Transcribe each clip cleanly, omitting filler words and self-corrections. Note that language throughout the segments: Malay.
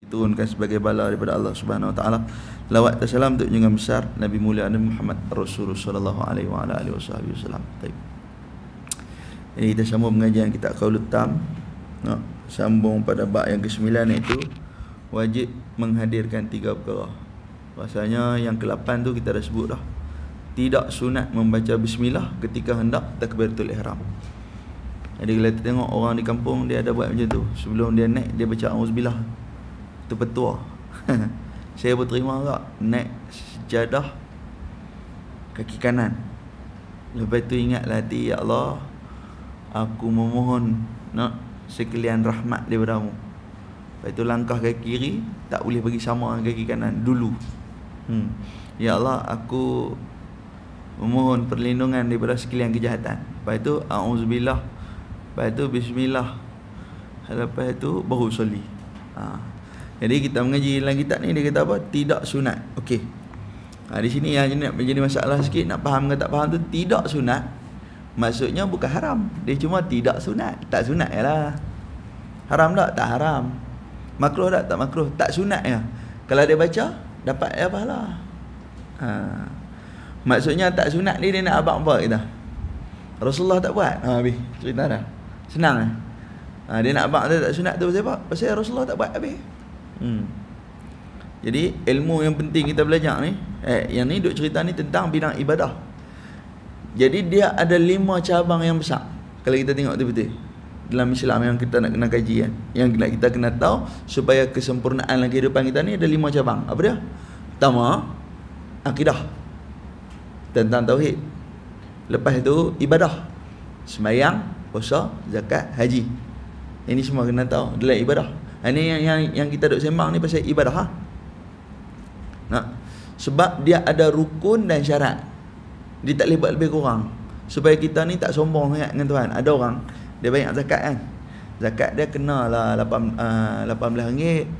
turunkan sebagai bala daripada Allah Subhanahu Wa Taala. Lawat dan salam untuk junjungan besar Nabi mulia Nabi Muhammad Rasulullah sallallahu alaihi wa ala alihi wasallam. Baik. Jadi kita sambung pengajian kitab Qaulul Tam. Sambung pada bab yang ke-9 iaitu wajib menghadirkan 3 perkara. Rasanya yang ke-8 tu kita dah sebut dah. Tidak sunat membaca bismillah ketika hendak takbiratul ihram. Jadi kalau kita tengok orang di kampung dia ada buat macam tu. Sebelum dia naik dia baca auzubillah. Itu petua. Saya berterima tak naik sejadah kaki kanan. Lepas tu ingatlah hati, ya Allah, aku memohon nak sekalian rahmat daripada-Mu. Lepas tu langkah kaki kiri tak boleh bagi sama dengan kaki kanan dulu. Ya Allah, aku memohon perlindungan daripada sekalian kejahatan. Lepas tu auzubillah. Lepas tu bismillah. Lepas tu baru soli. Jadi kita mengaji dalam kitab ni, dia kata apa? Tidak sunat. Okey. Di sini yang nak menjadi masalah sikit, nak faham ke tak faham tu, tidak sunat maksudnya bukan haram. Dia cuma tidak sunat. Tak sunat yalah. Haram tak? Tak haram. Makruh tak? Tak makruh. Tak sunat ya. Kalau dia baca dapat ya pahala. Maksudnya tak sunat ni dia nak abang apa kita? Rasulullah tak buat. Habis cerita dah. Senang dia nak abang tak sunat tu pasal apa? Pasal Rasulullah tak buat habis. Jadi ilmu yang penting kita belajar ni, yang ni duk cerita ni tentang bidang ibadah. Jadi dia ada 5 cabang yang besar. Kalau kita tengok betul-betul dalam Islam yang kita nak kena kaji kan, yang kita kena tahu supaya kesempurnaan dalam kehidupan kita ni ada 5 cabang. Apa dia? Pertama, akidah, tentang tauhid. Lepas itu ibadah, sembahyang, puasa, zakat, haji. Ini semua kena tahu dalam ibadah. Ini yang kita duk sembang ni pasal ibadah. Sebab dia ada rukun dan syarat. Dia tak boleh buat lebih kurang. Supaya kita ni tak sombong sangat dengan Tuhan. Ada orang dia banyak zakat kan. Zakat dia kena lah 18 ringgit.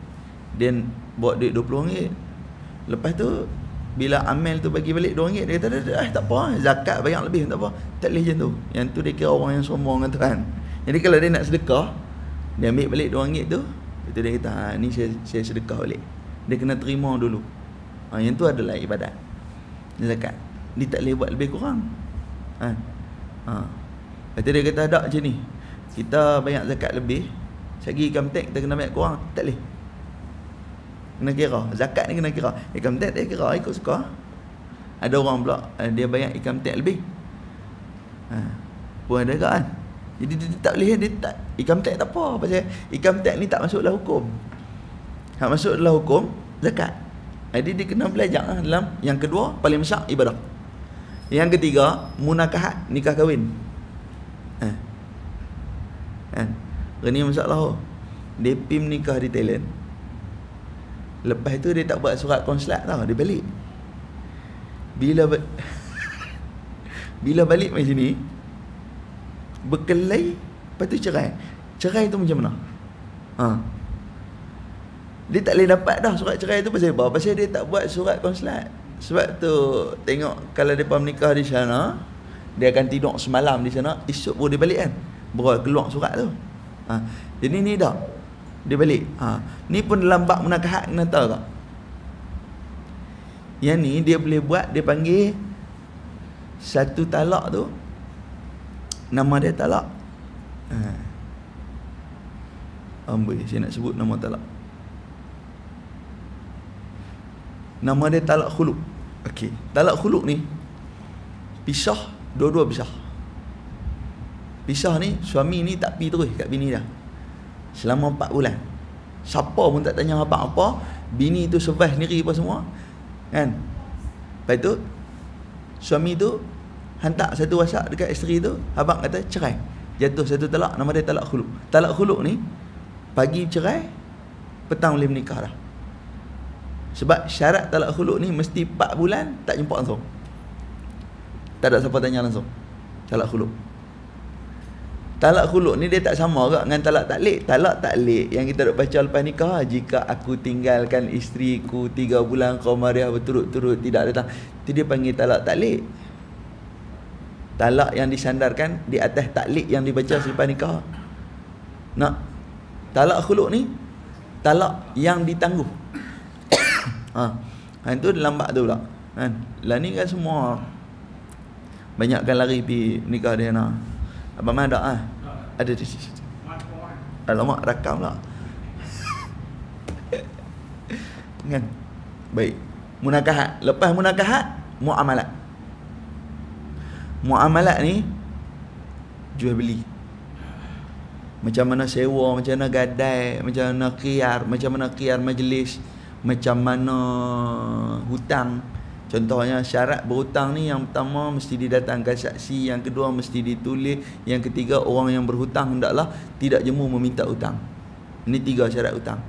Dia buat duit 20 ringgit. Lepas tu bila amil tu bagi balik 2 ringgit, dia kata tak apa, zakat banyak lebih tak apa. Tak boleh macam tu. Yang tu dia kira orang yang sombong dengan Tuhan. Jadi kalau dia nak sedekah, dia ambil balik 2 ringgit tu, itu dia kata ni saya sedekah balik. Dia kena terima dulu. Yang tu adalah ibadat. Dia zakat. Dia tak boleh buat lebih kurang. Lepas tu dia kata tak macam ni. Kita banyak zakat lebih, segi income tax kita kena banyak kurang. Tak boleh. Kena kira. Zakat ni kena kira. Income tax dia kira ikut suka. Ada orang pula dia banyak income tax lebih. Pun ada kan. Jadi dia tak boleh, dia tak, income tax tak apa. Pasal income tax ni tak masuk dalam hukum. Tak masuk dalam hukum zakat. Jadi dia kena belajar dalam yang kedua paling besar ibadah. Yang ketiga munakahat, nikah kahwin. Kan? Ini masalah. Dia pim nikah di Thailand. Lepas tu dia tak buat surat konsulat tau, dia balik. Bila balik mai sini berkelahi, lepas tu cerai. Cerai tu macam mana? Dia tak boleh dapat dah surat cerai tu pasal apa? Pasal dia tak buat surat konsulat. Sebab tu tengok kalau depa menikah di sana, dia akan tidur semalam di sana, esok pun dia balik kan. Baru keluar surat tu. Jadi ni dah dia balik. Ni pun dalam bab munakahat kena tahu tak? Yang ni dia boleh buat, dia panggil satu talak tu, nama dia talak. Amboi, saya nak sebut nama talak. Nama dia talak khuluk. Okey, talak khuluk ni pisah, dua-dua pisah. Pisah ni suami ni tak pi terus kat bini dah. Selama 4 bulan. Siapa pun tak tanya apa-apa, bini tu survive sendiri apa semua. Kan? Lepas tu suami tu hantar satu WhatsApp dekat isteri tu, abang kata cerai. Jatuh satu talak, nama dia talak khuluk. Talak khuluk ni pagi cerai, petang boleh menikah dah. Sebab syarat talak khuluk ni mesti 4 bulan tak jumpa langsung. Tak ada siapa tanya langsung. Talak khuluk. Talak khuluk ni dia tak sama ke dengan talak taklik. Talak taklik yang kita duk baca lepas nikah, jika aku tinggalkan isteriku 3 bulan qamariyah berturut-turut tidak datang, itu dia panggil talak taklik. Talak yang disandarkan di atas taklik yang dibaca selepas nikah. Talak khuluk ni talak yang ditangguh. Itu lambat tu pula kan. Lah ni kan semua banyakkan lari pi nikah dia nak. Abang mana ada ada di situ. Alamak, rakam lah. Kan? Baik. Munakahat. Lepas munakahat, muamalat. Muamalat ni jual beli. Macam mana sewa, macam mana gadai, macam mana qiyar majlis, macam mana hutang. Contohnya syarat berhutang ni, yang pertama mesti didatangkan saksi, yang kedua mesti ditulis, yang ketiga orang yang berhutang hendaklah tidak jemu meminta hutang. Ini 3 syarat hutang.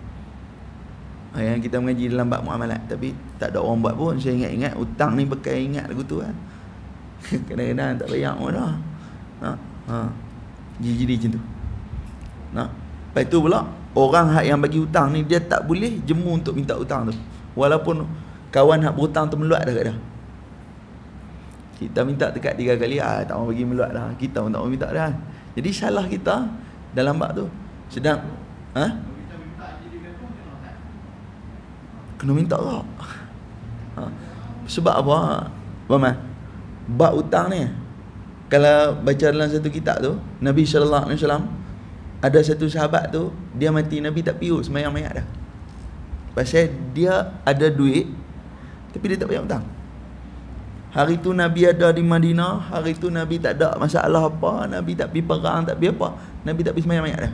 Yang kita mengaji dalam bab muamalat, tapi tak ada orang buat pun. Saya ingat-ingat hutang ni pakai ingat lagu tu kan. Kadang-kadang tak bayar pun dah. Jadi macam tu. Lepas tu pula orang hak yang bagi hutang ni, dia tak boleh jemu untuk minta hutang tu. Walaupun kawan hak berhutang tu meluat dah kat dia. Kita minta dekat 3 kali, tak mau bagi meluat dah. Kita pun tak mau minta dah. Jadi salah kita dalam bab tu. Sedang kena minta tak? Sebab apa? Bama? Bab hutang ni, kalau baca dalam satu kitab tu, Nabi sallallahu alaihi wasallam, ada satu sahabat tu, dia mati, Nabi tak pius sembahyang mayat dah. Pasal dia ada duit tapi dia tak bayar hutang. Hari tu Nabi ada di Madinah, hari tu Nabi tak ada masalah apa, Nabi tak pergi perang, tak pergi apa, Nabi tak pergi sembahyang mayat dah.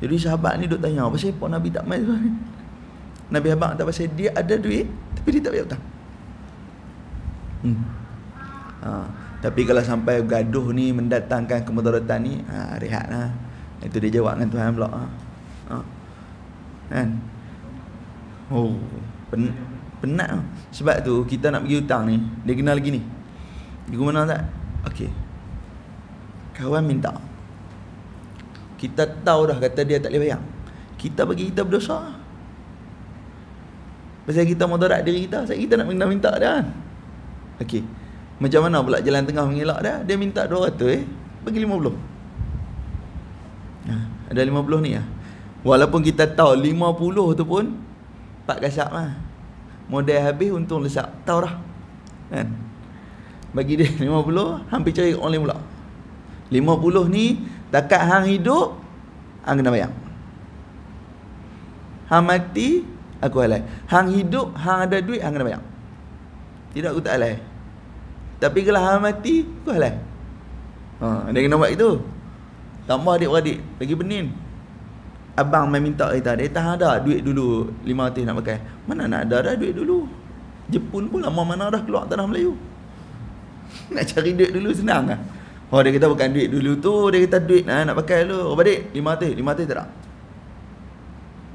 Jadi sahabat ni duk tanya, pasal apa Nabi tak mai? Nabi abang tak, pasal dia ada duit tapi dia tak bayar hutang. Tapi kalau sampai gaduh ni mendatangkan kemudaratan ni, rehatlah. Itu dia jawab dengan Tuhan pula. Kan? Penat. Sebab tu kita nak pergi hutang ni, dia kenal lagi ni. Dia guna tak? Okey. Kawan minta. Kita tahu dah kata dia tak boleh bayar. Kita bagi, kita berdosa. Pasal kita mudarat diri kita, sebab kita nak minta dah kan. Okey. Macam mana pula jalan tengah mengelak dah? Dia minta 200, bagi 50. Ada 50 ni lah. Walaupun kita tahu 50 tu pun Pak Kasap lah. Modal habis, untung lesak. Tahu dah kan? Bagi dia 50, hampir cari orang lain pula. 50 ni takat hang hidup, hang kena bayar. Hang mati, aku halai. Hang hidup, hang ada duit, hang kena bayar. Tidak, aku tak halai. Tapi kalau hang mati, aku halai. Dia kena buat itu. Tambah adik-beradik, lagi penin. Abang main minta kita, dia tak ada duit dulu 500 nak pakai. Mana nak ada dah duit dulu. Jepun pun lama mana dah keluar tanah Melayu. Nak cari duit dulu senang lah. Dia kata bukan duit dulu tu, dia kata duit nak pakai dulu. Adik, 500 tak ada.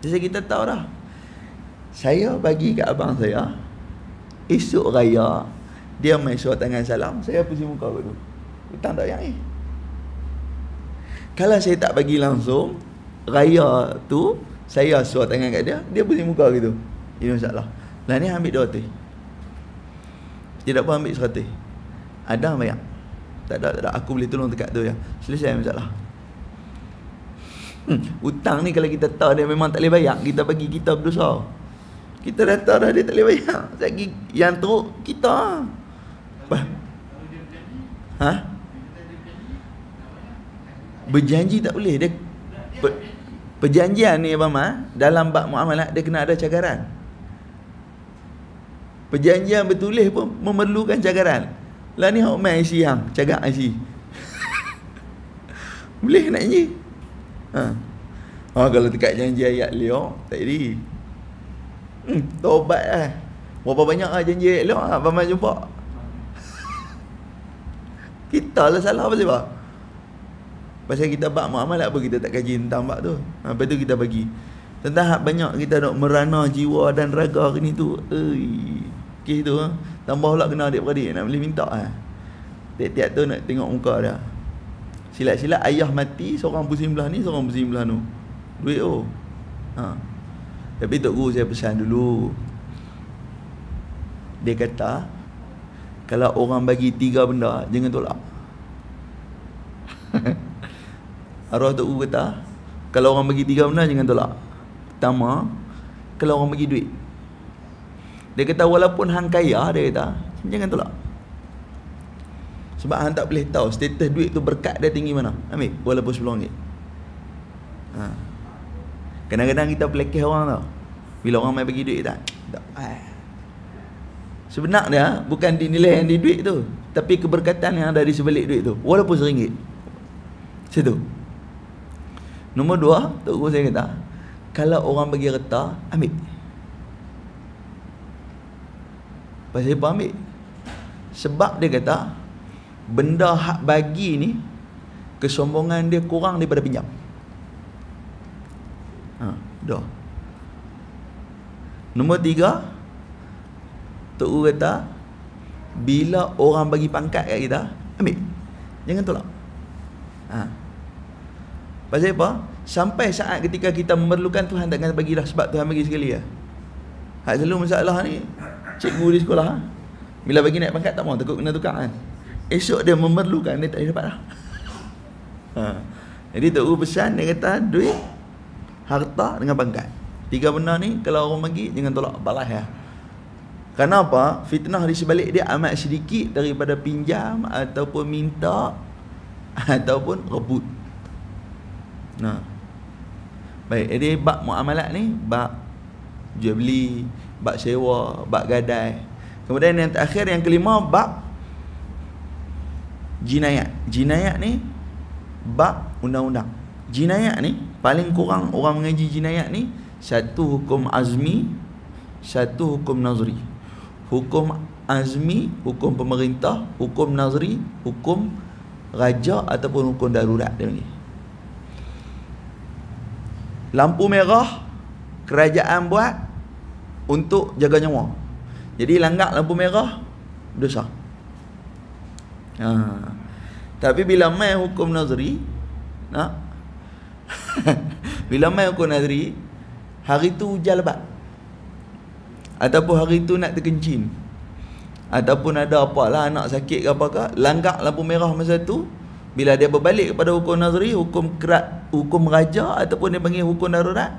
Jadi kita tahu dah. Saya bagi kat abang saya, esok raya dia main surat tangan salam, saya pusing muka kat tu. Hutang tak yang ni. Kalau saya tak bagi langsung, raya tu saya surat tangan kat dia, dia pusing muka gitu. Ini masalah. Lah ni ambil 200. Tidak apa ambil 100. Ada bayar. Tak ada. Aku boleh tolong dekat tu ya. Selesai masalah. Hutang ni kalau kita tahu dia memang tak boleh bayar, kita bagi, kita berdosa. Kita dah tahu dah dia tak boleh bayar. Lagi yang teruk kita. Berjanji tak boleh. Dia perjanjian ni abang dalam bab muamalat dia kena ada cagaran. Perjanjian bertulis pun memerlukan cagaran. Lah ni hak main IC hang, cagak IC. Boleh nak janji? Kalau dekat janji ayat liok, tak jadi. Tobat lah. Berapa banyak lah janji ayat liok, abang jumpa. Kita lah salah pasal apa? Pasal kita bab muamalat apa kita tak kaji tentang bab tu. Lepas tu kita bagi. Tentang hak banyak kita nak merana jiwa dan raga ke ni tu. Kes tu tambah pula kena adik-beradik nak boleh minta tiap-tiap tu nak tengok muka dah. Silat-silat ayah mati, seorang pusing belah ni, seorang pusing belah tu. Duit tu. Tapi Tok Guru saya pesan dulu. Dia kata kalau orang bagi 3 benda, jangan tolak. Arwah Tok Guru kata, Kalau orang bagi 3 benda jangan tolak. Pertama, kalau orang bagi duit, dia kata walaupun hang kaya, dia kata jangan tolak. Sebab hang tak boleh tahu status duit tu berkat dia tinggi mana. Ambil walaupun RM10. Kadang-kadang kita pelekeh orang tau. Bila orang main bagi duit tak sebenarnya bukan dinilai yang di duit tu, tapi keberkatan yang ada di sebalik duit tu, walaupun RM1. Situ. Nombor 2, Tok Guru saya kata, kalau orang bagi harta, ambil. Pasal apa ambil? Sebab dia kata benda hak bagi ni, kesombongan dia kurang daripada pinjam. Dah. Nombor 3, Tok Guru kata, bila orang bagi pangkat kat kita, ambil. Jangan tolak. Pasal apa? Sampai saat ketika kita memerlukan, Tuhan takkan bagi dah, sebab Tuhan bagi sekali lah. Hak selalu masalah ni cikgu di sekolah, bila bagi naik pangkat tak mau, takut kena tukar kan. Esok dia memerlukan, dia tak dapat dah. Jadi Tok Guru pesan, dia kata duit, harta dengan pangkat, 3 benda ni kalau orang bagi jangan tolak, balas ya. Kenapa? Fitnah di sebalik dia amat sedikit daripada pinjam ataupun minta ataupun rebut. Baik, jadi bab muamalat ni, bab jual beli, bab sewa, bab gadai. Kemudian yang terakhir, yang kelima, bab jinayat. Jinayat ni bab undang-undang. Jinayat ni paling kurang orang mengaji jinayat ni, satu hukum azmi, satu hukum nazri. Hukum azmi, hukum pemerintah. Hukum nazri, hukum raja ataupun hukum darurat dia ni. Lampu merah kerajaan buat untuk jaga nyawa. Jadi langgar lampu merah, dosa. Tapi bila main hukum nazri, bila main hukum nazri, hari tu hujan lebat, ataupun hari tu nak terkencing, ataupun ada apalah, anak sakit ke apakah, langgar lampu merah masa tu, bila dia berbalik kepada hukum nazri, hukum raja ataupun dia panggil hukum darurat,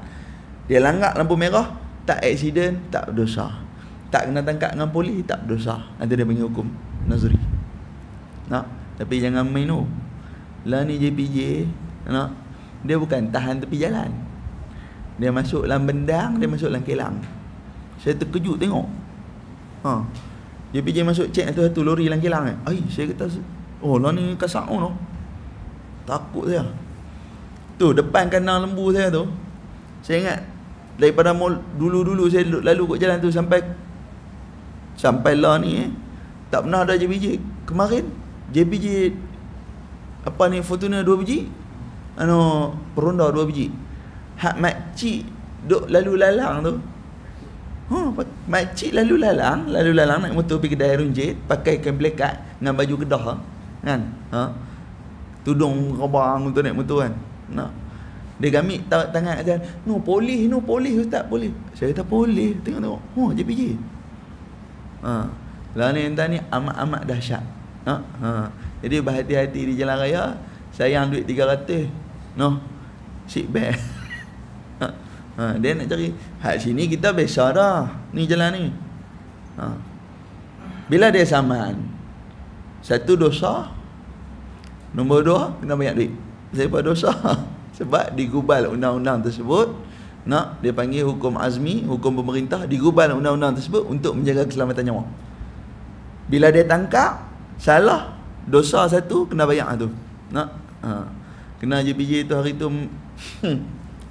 dia langgar lampu merah, tak aksiden, tak berdosa. Tak kena tangkap dengan polis, tak berdosa. Nanti dia panggil hukum nazri. Tapi jangan main tu. Lah ni JPJ, dia bukan tahan tepi jalan, dia masuk dalam bendang, dia masuk dalam kelang. Saya terkejut tengok. JPJ masuk cek satu lori dalam kelang kan. Saya kata, oh lah ni kasak tu. Takut saya. Tu depan kanan lembu saya tu. Saya ingat daripada dulu-dulu saya lalu kat jalan tu sampai lah ni tak pernah ada JPJ. Kemarin JPJ apa ni, Fortuner 2 biji, Peronda 2 biji. Hak makcik duk lalu lalang tu. Makcik lalu lalang naik motor pergi kedai runjit, pakai kain plekat dengan baju kedah kan. Tudung rabang untuk naik motor kan. Dia gamit tangan kat jalan. No polis ustaz, polis. Saya kata polis, tengok. JPJ. Lah ni entah ni amat-amat dahsyat. Jadi berhati-hati di jalan raya. Sayang duit 300. Seat belt. Dia nak cari. Hak sini kita biasa dah, ni jalan ni. Bila dia saman, satu dosa, nombor 2 kena banyak duit. Sebab dosa sebab digubal undang-undang tersebut. Dia panggil hukum azmi, hukum pemerintah, digubal undang-undang tersebut untuk menjaga keselamatan nyawa. Bila dia tangkap salah, dosa satu, kena bayar tu. Kena JPJ tu hari tu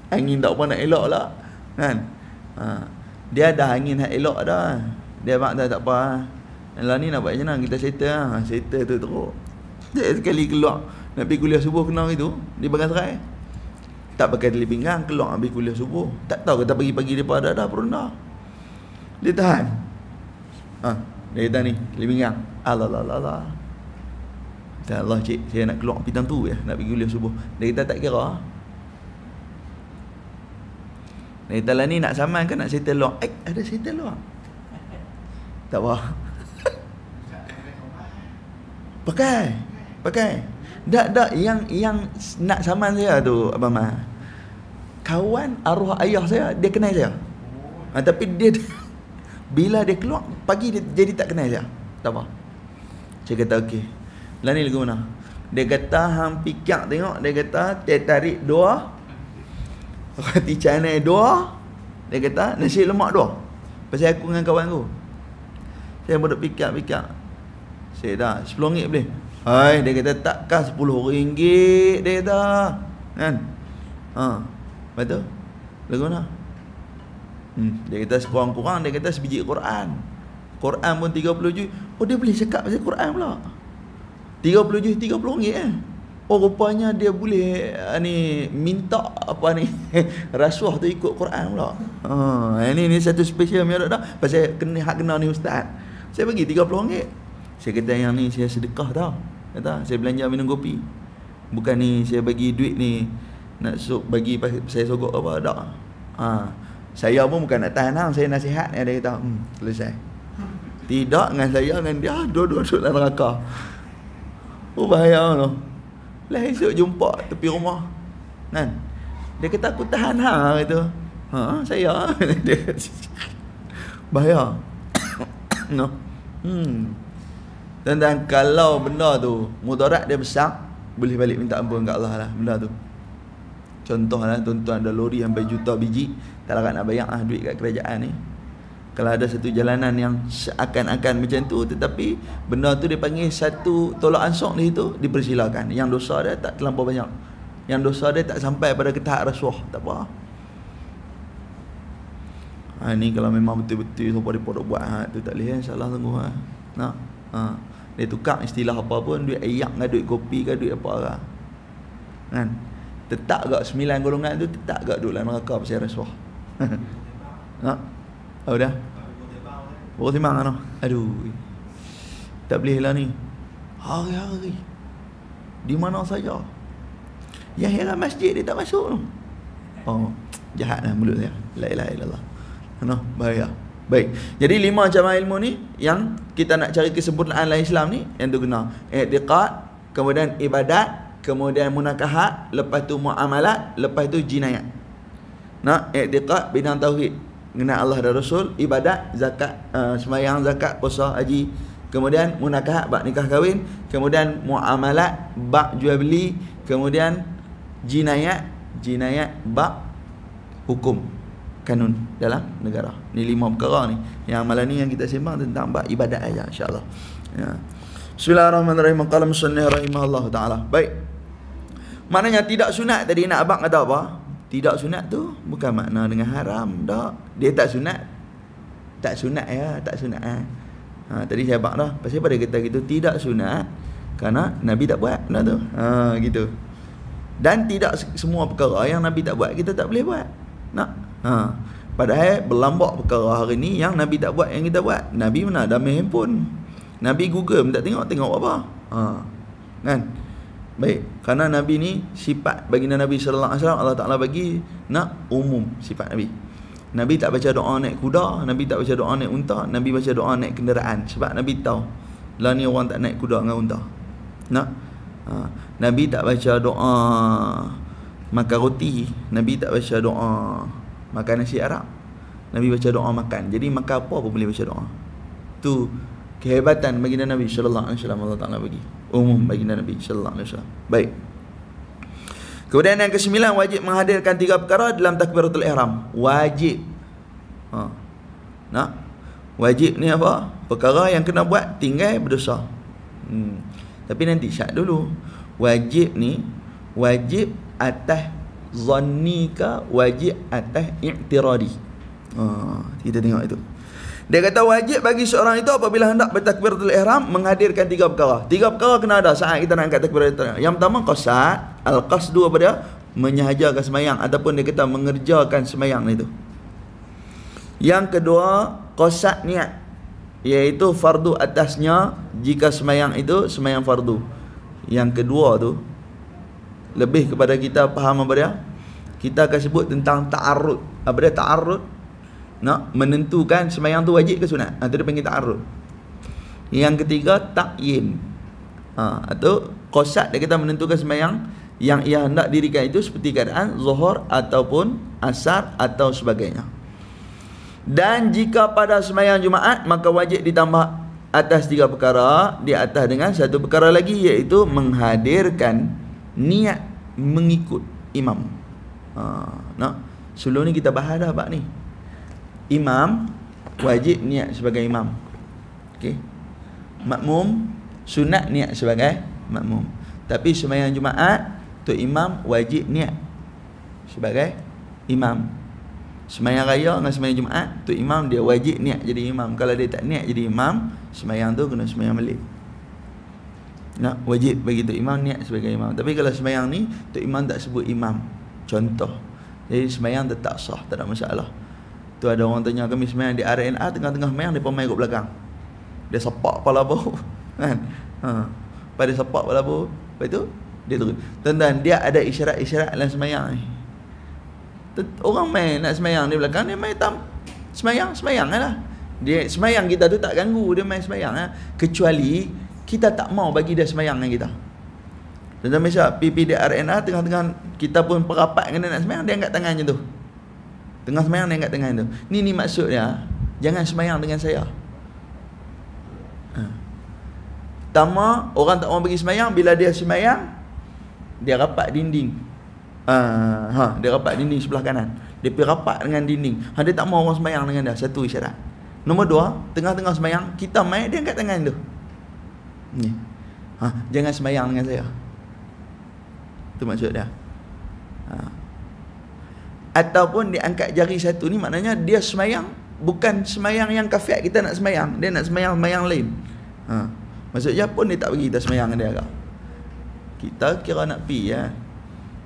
angin tak apa nak elok lah kan. Dia dah angin nak elok dah. Dia mak dah tak apa. Lah ni nak buat macam mana, kita settle settle tu teruk. Dia sekali keluar nak pergi kuliah subuh kena itu di Bagan Serai. Tak pakai tali pinggang, keluar habis kuliah subuh. Tak tahu kata pagi-pagi depa dah peronda. Dia tahan. Dia kata ni, tali pinggang. Allah. Kata Allah cik, saya nak keluar pitang tu ya, nak pergi kuliah subuh. Dia kata tak kira. Dia kata lah ni nak saman kan, nak settle luar. Ada settle luar. Tak apa. Pakai. Tak yang nak saman saya tu Abang Mah. kawan arwah ayah saya, dia kenal saya. Tapi dia bila dia keluar pagi, dia jadi tak kenal saya. Tak apa. Saya kata okey. Lah ni lagu mana? Dia kata hang pikir tengok, dia kata dia tarik dua. Roti canai dua. Dia kata nasi lemak dua. Pasal aku dengan kawan aku. Saya bodoh fikir. Saya dah RM10 boleh. Hai, dia kata takkah RM10 dia kata. Kan? Betul? Lagu mana? Dia kata sekurang-kurang dia kata sebiji Quran. Quran pun 30 juta. Oh, dia boleh cakap pasal Quran pula. 30 juta RM30 Oh, rupanya dia boleh ni minta apa ni rasuah tu ikut Quran pula. Ini satu special punya dah. Pasal kena hak kena ni ustaz. Saya bagi RM30. Saya kata yang ni saya sedekah tau. Kata saya belanja minum kopi. Bukan ni saya bagi duit ni nak bagi saya sogok apa tak. Saya pun bukan nak tahan hang, saya nasihat dia kata selesai. Tidak dengan saya dengan dia dua-dua duduk dalam neraka. Oh, bahaya tu. Lah esok jumpa tepi rumah. Kan? Dia kata aku tahan hang gitu. Saya. Dia kata, bahaya. No. Dan kalau benda tu mudarat dia besar, boleh balik minta ampun kat Allah lah benda tu. Contohlah tuan-tuan ada lori sampai juta biji, tak larat nak bayar duit kat kerajaan ni. Kalau ada satu jalanan yang seakan-akan macam tu, tetapi benda tu dia panggil satu tolak ansur di situ, dipersilakan. Yang dosa dia tak terlampau banyak. Yang dosa dia tak sampai pada ke tahap rasuah, tak apa. Ni kalau memang betul-betul siapa dia podok buat tu tak boleh, insya-Allah tunggu Nah. Dia tukar istilah apa pun, duit ayak ke duit kopi ke duit apa lah. Kan? Tetap agak 9 golongan tu tetap agak duduk dalam neraka pasal rasuah. Oh dah. Oh timbang ano. Aduh. Tak boleh lah ni. Hari-hari. Di mana saja. Yang heran masjid dia tak masuk tu. Oh, jahatlah mulut dia. La ilaha illallah. Bahaya. Baik. Jadi 5 cabang ilmu ni yang kita nak cari kesempurnaan dalam Islam ni, yang tu guna i'tiqad, kemudian ibadat, kemudian munakahat, lepas tu muamalat, lepas tu jinayat. I'tiqad bidang tauhid, mengenal Allah dan Rasul, ibadat, zakat, sembahyang, zakat, puasa, haji, kemudian munakahat bab nikah kahwin, kemudian muamalat bab jual beli, kemudian jinayat bab hukum kanun dalam negara. Ni 5 perkara ni. Yang malam ni yang kita sembang tentang bab ibadat aja, insya-Allah. Ya. Bismillahirrahmanirrahim. Qala musannif rahimahullah taala. Baik. Maknanya tidak sunat tadi nak abang kata apa? Tidak sunat tu bukan makna dengan haram dak. Dia tak sunat. Tak sunat ya, tak sunat. Tadi saya abang dah. Pasal pada kata gitu tidak sunat kerana Nabi tak buat benda tu. Gitu. Dan tidak semua perkara yang Nabi tak buat kita tak boleh buat. Padahal berlambak perkara hari ni yang Nabi tak buat yang kita buat. Nabi mana ada main handphone. Nabi Google minta tengok apa. Kan? Baik, kerana Nabi ni sifat baginda Nabi sallallahu alaihi wasallam Allah Taala bagi nak umum sifat Nabi. Nabi tak baca doa naik kuda, Nabi tak baca doa naik unta, Nabi baca doa naik kenderaan sebab Nabi tahu lah ni orang tak naik kuda dengan unta. Nabi tak baca doa makan roti, Nabi tak baca doa makan nasi Arab. Nabi baca doa makan. Jadi makan apa pun boleh baca doa. Tu kehebatan baginda Nabi sallallahu alaihi wasallam Allah Taala bagi. Umum baginda Nabi sallallahu alaihi wasallam. Baik. Kemudian yang ke-9, wajib menghadirkan 3 perkara dalam takbiratul ihram. Wajib. Wajib ni apa? Perkara yang kena buat tinggal berdosa. Tapi nanti syarat dulu. Wajib ni wajib atas zanni ke wajib atas i'tiradi. Kita tengok itu. Dia kata wajib bagi seorang itu apabila hendak bertakbiratul ihram menghadirkan 3 perkara. 3 perkara kena ada saat kita nak angkat takbiratul ihram. Yang pertama qasad, al-qasdu apa dia? Menyahajakan sembahyang ataupun dia kata mengerjakan sembahyang itu. Yang kedua qasad niat, iaitu fardu atasnya jika sembahyang itu sembahyang fardu. Yang kedua tu lebih kepada kita faham apa dia? Kita akan sebut tentang ta'arrud. Apa dia ta'arrud? Nak menentukan sembahyang tu wajib ke sunat. Itu dia panggil ta'arrud. Yang ketiga ta'yin. Atau qasad dia kita menentukan sembahyang Yang ia hendak dirikan itu seperti keadaan zuhur ataupun asar atau sebagainya. Dan jika pada sembahyang Jumaat, maka wajib ditambah atas 3 perkara, di atas dengan satu perkara lagi, iaitu menghadirkan niat mengikut imam. Sebelum ni kita bahas dah bab ni. Imam wajib niat sebagai imam. Okey. Makmum sunat niat sebagai makmum. Tapi sembahyang Jumaat tu imam wajib niat sebagai imam. Sembahyang raya dengan sembahyang Jumaat tu imam dia wajib niat jadi imam. Kalau dia tak niat jadi imam, sembahyang tu kena sembahyang balik. Wajib bagi tu imam niat sebagai imam. Tapi kalau sembahyang ni tu imam tak sebut imam, contoh, jadi sembahyang tetap sah, tak ada masalah. Tu ada orang tanya kami sembahyang di RNA, tengah-tengah sembahyang dia main kat belakang. Dia sepak kepala bau kan. Pada sepak kepala bau, lepas tu dia terus. Tuan-tuan, dia ada isyarat-isyarat dalam sembahyang ni. Orang main nak sembahyang di belakang, dia main sembahyang lah. Dia sembahyang kita tu tak ganggu, dia main sembahyang lah. Kecuali kita tak mau bagi dia sembahyang dengan kita. Tuan-tuan misal pipi dia RNA, tengah-tengah kita pun perapat dengan dia nak sembahyang, dia angkat tangan macam tu. Tengah sembahyang dia angkat tangan tu. Ni maksud dia, jangan sembahyang dengan saya. Pertama, orang tak mau bagi sembahyang, bila dia sembahyang, dia rapat dinding. Dia rapat dinding sebelah kanan. Dia pergi rapat dengan dinding. Dia tak mau orang sembahyang dengan dia. Satu isyarat. Nombor 2, tengah-tengah sembahyang, kita main, dia angkat tangan tu. Ni. Jangan sembahyang dengan saya. Itu maksud dia. Ataupun dia angkat jari satu ni, maknanya dia sembahyang bukan sembahyang yang kafiat kita nak sembahyang. Dia nak sembahyang lain. Maksudnya pun dia tak bagi kita sembahyang dengan dia agak. Kita kira nak pi ya.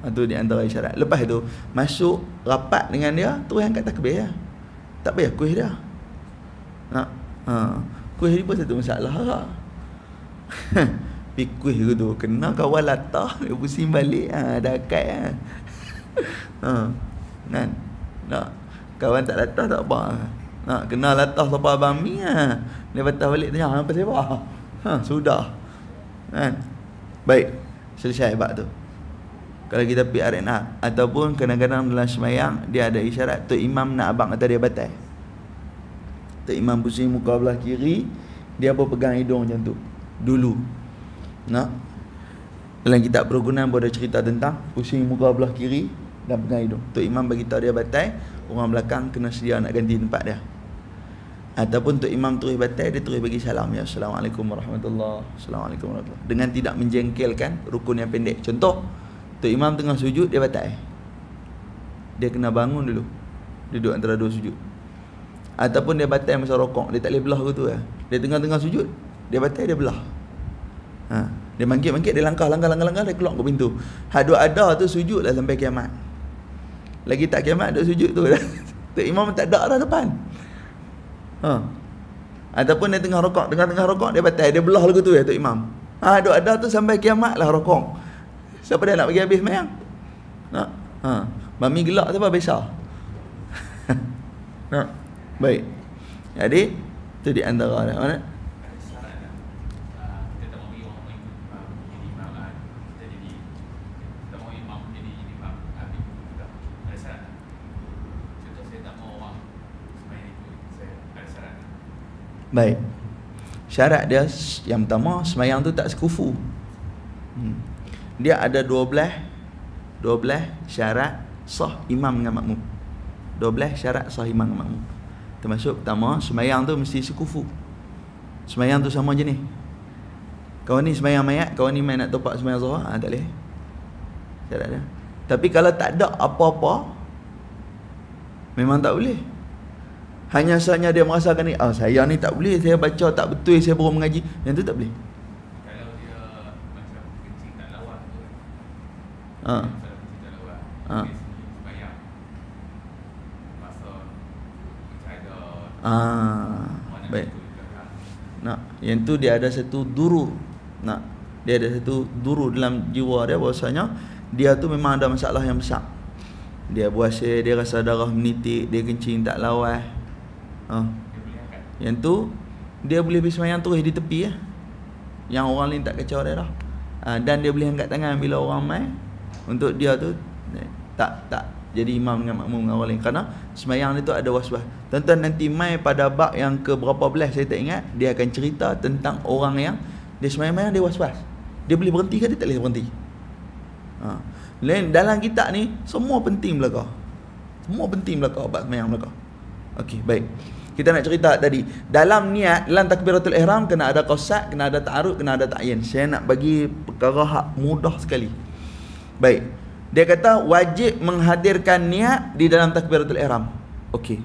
Itu di antara isyarat. Lepas tu masuk rapat dengan dia, terus angkat takbir ya. Tak payah kuih dia. Kuih ni pun satu masalah lah. Pi kuih tu kena kawan latah, dia pusing balik dah akad kan. Kawan tak latah tak apa. Kena latah siapa abang mi dia patah balik tanya apa siapa. Sudah. Kan? Baik, selesai bab tu. Kalau kita pergi RNA, ataupun kadang-kadang dalam sembahyang dia ada isyarat tu imam nak abang atas dia batai. Tu imam pusing muka belah kiri, dia pun pegang hidung macam tu dulu. Dalam kitab perhubungan pun ada cerita tentang pusing muka belah kiri dan pegang hidung. Tu imam bagi tahu dia batai, orang belakang kena sedia nak ganti tempat dia. Ataupun tu imam terus batai, dia terus bagi salam, ya Assalamualaikum warahmatullahi, Assalamualaikum warahmatullahi, dengan tidak menjengkelkan rukun yang pendek. Contoh, tu imam tengah sujud, dia batai, dia kena bangun dulu, duduk antara dua sujud. Ataupun dia batai masa rokok, dia tak boleh belah gitu ya. Dia tengah-tengah sujud, dia batai, dia belah. Dia bangkit-bangkit, dia langkah, dia keluar ke pintu. Duk ada tu sujud lah sampai kiamat. Lagi tak kiamat duk sujud tu dah. Tu imam tak ada dah depan. Ataupun dia tengah rokok, tengah-tengah rokok dia batai, dia belah lagu tu ya tu imam. Duk ada tu sampai kiamat lah rokok. Siapa dia nak bagi habis sembahyang? Mami gelak tu apa besar. Baik. Jadi tu di antara dia. Mana? Baik. Syarat dia yang pertama, sembahyang tu tak sekufu. Dia ada 12 syarat sah imam dengan makmum. 12 syarat sah imam dengan makmum. Termasuk pertama, sembahyang tu mesti sekufu. Sembahyang tu sama jenis. Kawan ni sembahyang mayat, kawan ni main nak topak sembahyang zuhur, tak boleh. Syarat dia. Tapi kalau tak ada apa-apa, memang tak boleh. Hanya sahaja dia merasakan ni, saya ni tak boleh, saya baca tak betul, saya baru mengaji, yang tu tak boleh. Kalau dia macam kencing tak lawan tu, kencing tak lawan, sembahyang masa ada baik. Yang tu dia ada satu duru. Dia ada satu duru dalam jiwa dia, bahasanya dia tu memang ada masalah yang besar. Dia buasir, dia rasa darah menitik, dia kencing tak lawan. Yang tu dia boleh pergi sembahyang terus di tepi ya. Yang orang lain tak kacau dia dah. Dan dia boleh angkat tangan bila orang mai untuk dia tu tak jadi imam dengan makmum dengan orang lain, kerana semayang itu ada was-was. Tuan-tuan nanti mai pada bab yang ke berapa belas saya tak ingat, dia akan cerita tentang orang yang dia semayang dia was-was. Dia boleh berhenti ke dia tak boleh berhenti. Lain dalam kitab ni semua penting belaka. Semua penting belaka bab semayang belaka. Okey, baik. Kita nak cerita tadi, dalam niat, dalam takbiratul ihram kena ada qasad, kena ada ta'arud, kena ada ta'yin. Saya nak bagi perkara hak mudah sekali. Baik. Dia kata wajib menghadirkan niat di dalam takbiratul ihram. Okey.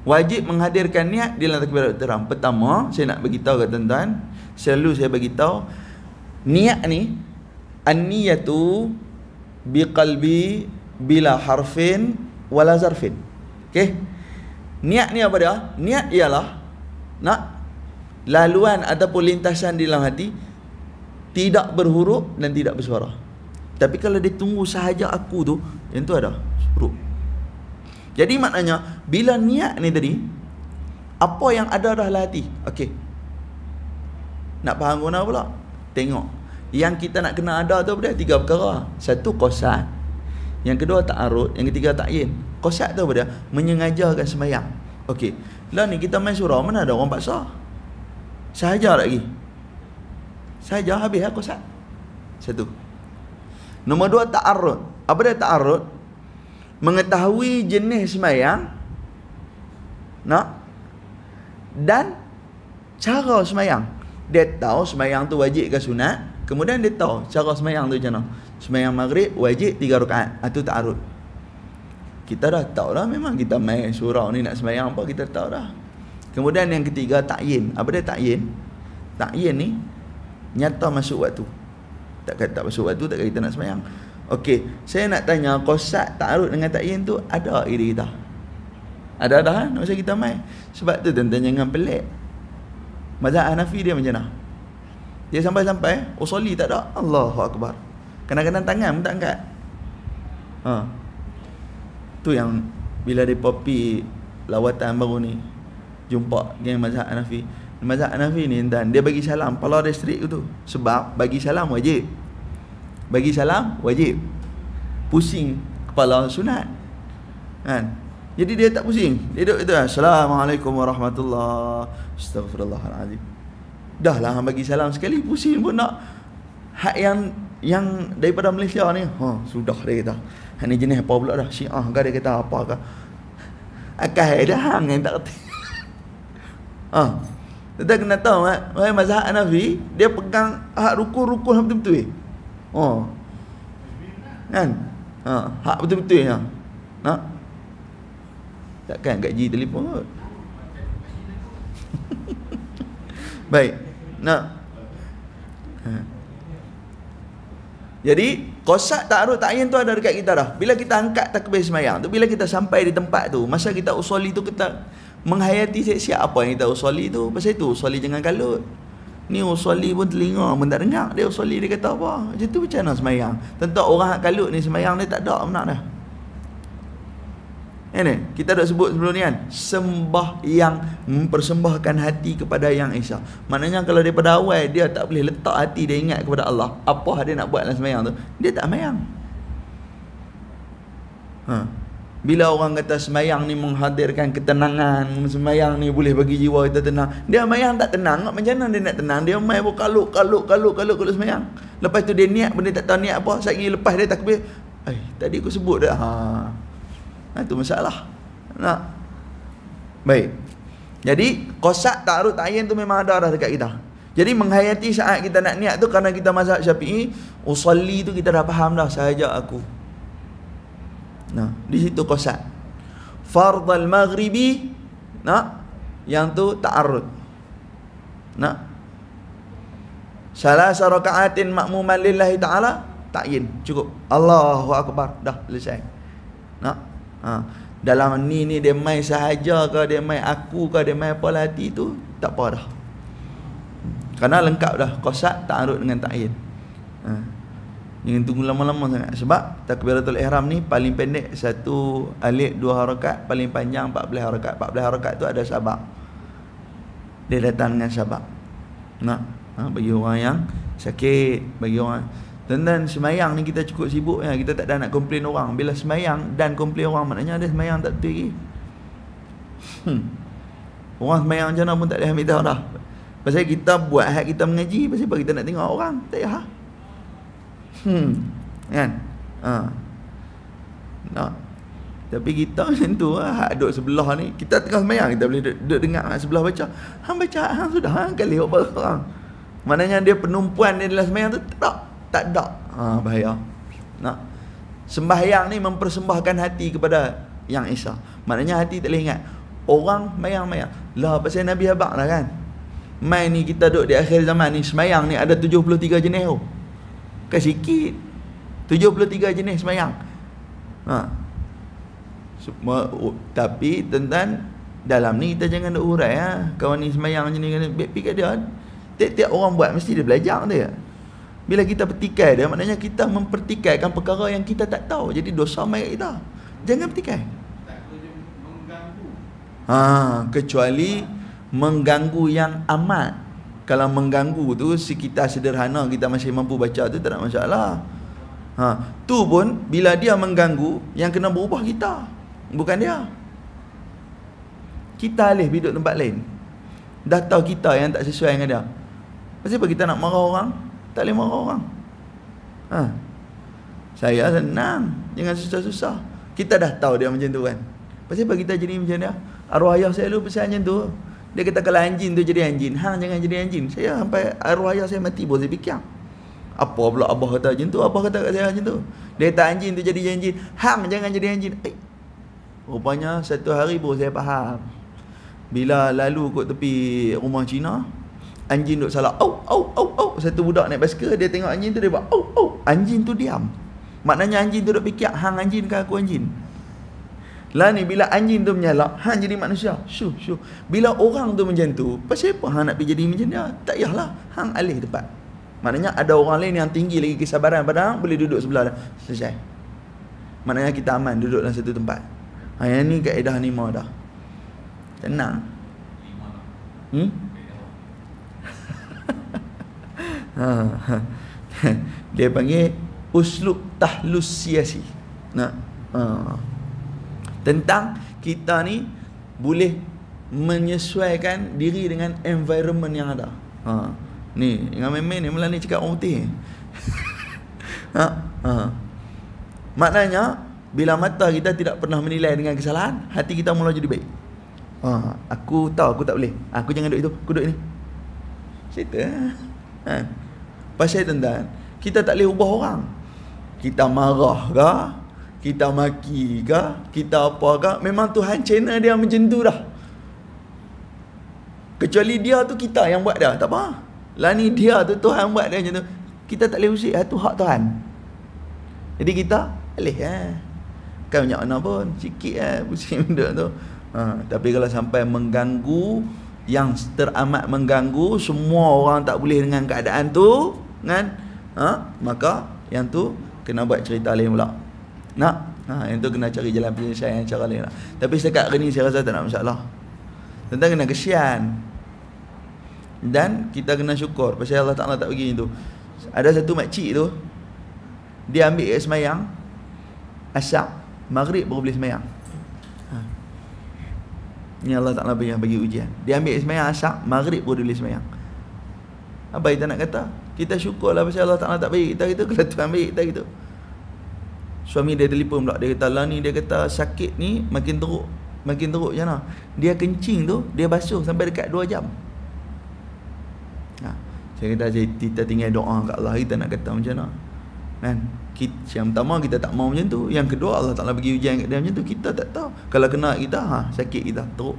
Wajib menghadirkan niat di dalam takbiratul ihram. Pertama, saya nak bagi tahu kat tuan-tuan, selalu saya bagi tahu niat ni an-niyatu biqalbi bila harfin wala zarfin. Okey. Niat ni apa dia? Niat ialah nak laluan ataupun lintasan di dalam hati tidak berhuruf dan tidak bersuara. Tapi kalau dia tunggu sahaja aku tu, yang tu ada huruf. Jadi maknanya bila niat ni tadi, apa yang ada dah dalam hati. Okey. Nak faham guna pula? Tengok. Yang kita nak kena ada tu apa dia? 3 perkara. Satu, qasad. Yang kedua, ta'arud. Yang ketiga, ta'yin. Qasad tu apa dia? Menyengajakan sembahyang. Okey. Lah ni kita main surau, mana ada orang paksa? Sahaja lagi. Sahaja habis lah qasad. Satu. Nombor 2, ta'arud. Apa dia ta'arud? Mengetahui jenis sembahyang, dan cara sembahyang. Dia tahu sembahyang tu wajib ke sunat, kemudian dia tahu cara sembahyang tu macam mana. Sembahyang maghrib wajib 3 rakaat. Itu ta'arud. Kita dah tahu dah, memang kita main surau ni nak sembahyang apa, kita tahu dah. Kemudian yang ketiga, ta'yin. Apa dia ta'yin? Ta'yin ni nyata masuk waktu. Tak masuk waktu, tak kita nak sembahyang. Okey, saya nak tanya, qasad, ta'arud dengan ta'yin tu ada ide kita? Ada dah kan? Masa kita main. Sebab tu tuan-tuan jangan pelik. Mazhab Hanafi dia macam mana? Dia sampai-sampai usolli tak ada. Allahu Akbar. Kadang-kadang tangan pun tak angkat. Tu yang bila dia pergi lawatan baru ni, jumpa geng mazhab Hanafi. Mazhab Hanafi ni dan dia bagi salam, pala dia strict tu. Sebab bagi salam wajib. Bagi salam wajib. Pusing kepala sunat. Kan? Jadi dia tak pusing. Dia duduk itu, Assalamualaikum warahmatullahi Astaghfirullahaladzim. Dah lah bagi salam sekali, pusing pun nak. Hak yang daripada Malaysia ni, sudah dia kata. Hak ni jenis apa pula dah? Syiah ke, dia kata apa ke? Akal dia hang yang tak kerti. Kita kena tahu mazhab Hanafi dia pegang hak rukun-rukun betul-betul. Kan? Hak betul-betul ya. Takkan gaji telefon kot. Baik. Jadi qasad, ta'arud, ta'yin tu ada dekat kita dah. Bila kita angkat takbir sembahyang tu, bila kita sampai di tempat tu, masa kita usolli tu, kita menghayati siap-siap apa yang kita usolli tu. Pasal itu usolli jangan kalut. Ni usolli pun telinga pun tak dengar. Dia usolli dia kata apa? Macam tu macam mana sembahyang? Tentu orang kalut ni sembahyang dia tak ada benar dah. Ini kita dah sebut sebelum ni kan, sembahyang mempersembahkan hati kepada Yang Esa. Maknanya kalau daripada awal dia tak boleh letak hati dia ingat kepada Allah, apa dia nak buat dalam sembahyang tu, dia tak sembahyang. Bila orang kata sembahyang ni menghadirkan ketenangan, sembahyang ni boleh bagi jiwa kita tenang, dia sembahyang tak tenang, macam mana dia nak tenang? Dia main pun kaluk sembahyang. Lepas tu dia niat pun dia tak tahu niat apa. Sekali lepas dia takbir, tadi aku sebut dah. Itu masalah. Baik. Jadi qasad, ta'arud, ta'yin tu memang ada dah dekat kita. Jadi menghayati saat kita nak niat tu, kerana kita mazhab Syafi'i, usolli tu kita dah faham dah, sahaja aku. Di situ qasad. Fardal maghribi, yang tu ta'arud. Salasa raka'atin ma'muman lillahi ta'ala, ta'yin. Cukup. Allahu Akbar. Dah selesai. Dalam ni dia main sahaja ke, dia main aku ke, dia main apa lah hati tu, tak apa dah. Kerana lengkap dah qasad, ta'arud dengan ta'yin. Jangan tunggu lama-lama sangat. Sebab takbiratul ihram ni paling pendek 1 alif 2 harakat, paling panjang 14 harakat. 14 harakat tu ada sabab. Dia datang dengan sabab. Bagi orang yang sakit, bagi orang Dan semayang ni kita cukup sibuk ya, kita tak ada nak komplain orang. Bila semayang dan komplain orang, maknanya ada semayang tak betul lagi. Orang semayang macam mana pun tak boleh ambil tahu dah. Pasal kita buat hak kita mengaji, pasal apa kita nak tengok orang? Tak payah. Kan? Nah. Tapi kita macam tu hak duduk sebelah ni, kita tengah semayang, kita boleh duduk dengar hak sebelah baca. Hang baca hang sudah, hang kali apa orang. Maknanya dia penumpuan dia dalam semayang tu tak ada. Bahaya. Nah. Sembahyang ni mempersembahkan hati kepada Yang Esa. Maknanya hati tak boleh ingat. Orang mayang-mayang. Lah pasal Nabi abang lah kan. Mai ni kita duduk di akhir zaman ni, semayang ni ada 73 jenis tu. Kan sikit. 73 jenis semayang. Tapi tentang dalam ni kita jangan duk urai kawan ni semayang macam ni kan. Backpick dia. Tiap-tiap orang buat mesti dia belajar dia. Bila kita petikai dia, maknanya kita mempertikaikan perkara yang kita tak tahu. Jadi dosa mai kita. Jangan petikai. Tak boleh mengganggu. Kecuali mengganggu yang amat. Kalau mengganggu tu sekitar sederhana kita masih mampu baca tu tak ada masalah. Tu pun bila dia mengganggu, yang kena berubah kita, bukan dia. Kita alih duduk tempat lain. Dah tahu kita yang tak sesuai dengan dia. Pasal apa kita nak marah orang? Tak boleh marah orang. Saya senang, jangan susah-susah. Kita dah tahu dia macam tu kan. Pasal apa kita jadi macam dia? Arwah ayah saya dulu pesan macam tu. Dia kata kalau anjing tu jadi anjing, hang jangan jadi anjing. Saya sampai arwah ayah saya mati pun saya fikir. Apa pula abah kata macam tu? Abah kata kat saya macam tu. Dia kata anjing tu jadi anjing, hang jangan jadi anjing. Rupanya satu hari baru saya faham. Bila lalu kot tepi rumah Cina, anjing duk salah au. Satu budak naik basikal, dia tengok anjing tu, dia buat au. Anjing tu diam. Maknanya anjing tu duk fikir, hang anjing ke aku anjing. Lah ni bila anjing tu menyalak, hang jadi manusia. Syuh. Bila orang tu macam tu, pasal apa hang nak pergi jadi macam dia? Tak payahlah, hang alih tempat. Maknanya ada orang lain yang tinggi lagi kesabaran pada hang, boleh duduk sebelah dah. Selesai. Maknanya kita aman duduk dalam satu tempat. Yang ni kaedah ni mau dah. Tenang. Dia panggil uslub tahlus siasi. Tentang kita ni boleh menyesuaikan diri dengan environment yang ada. Ni dengan meme ni mula ni cakap orang putih. Maknanya bila mata kita tidak pernah menilai dengan kesalahan, hati kita mula jadi baik. Aku tahu aku tak boleh. Aku jangan duduk itu, aku duduk ni. Cerita. Pasal tentang kita tak boleh ubah orang. Kita marah ke, kita maki ke, kita apa ke, memang Tuhan channel dia macam tu dah. Kecuali dia tu kita yang buat dah, tak apa. Lah ni dia tu Tuhan buat dia macam tu. Kita tak boleh usik, tu hak Tuhan. Jadi kita alih kan banyak mana pun, sikit pusing benda tu. Tapi kalau sampai mengganggu, yang teramat mengganggu, semua orang tak boleh dengan keadaan tu kan, maka yang tu kena buat cerita lain pula. Yang tu kena cari jalan penyelesaian cara lain lah. Tapi setakat hari ni saya rasa tak nak masalah. Tentang kena kesian. Dan kita kena syukur pasal Allah Ta'ala tak bagi tu. Ada satu makcik tu, dia ambil semayang asyak, maghrib baru boleh semayang. Ni Allah Ta'ala bagi ujian. Dia ambil semayang asyak, maghrib baru boleh semayang. Apa kita nak kata? Kita syukurlah pasal Allah Ta'ala tak bagi kita gitu. Kalau Tuhan bagi kita gitu. Suami dia telefon pula, dia kata lah ni, dia kata sakit ni makin teruk macam mana. Dia kencing tu, dia basuh sampai dekat 2 jam. Saya kata kita tinggal doa kat Allah, kita nak kata macam mana kan. Yang pertama kita tak mau macam tu. Yang kedua Allah Ta'ala bagi ujian kat dia macam tu, kita tak tahu. Kalau kena kita sakit kita teruk.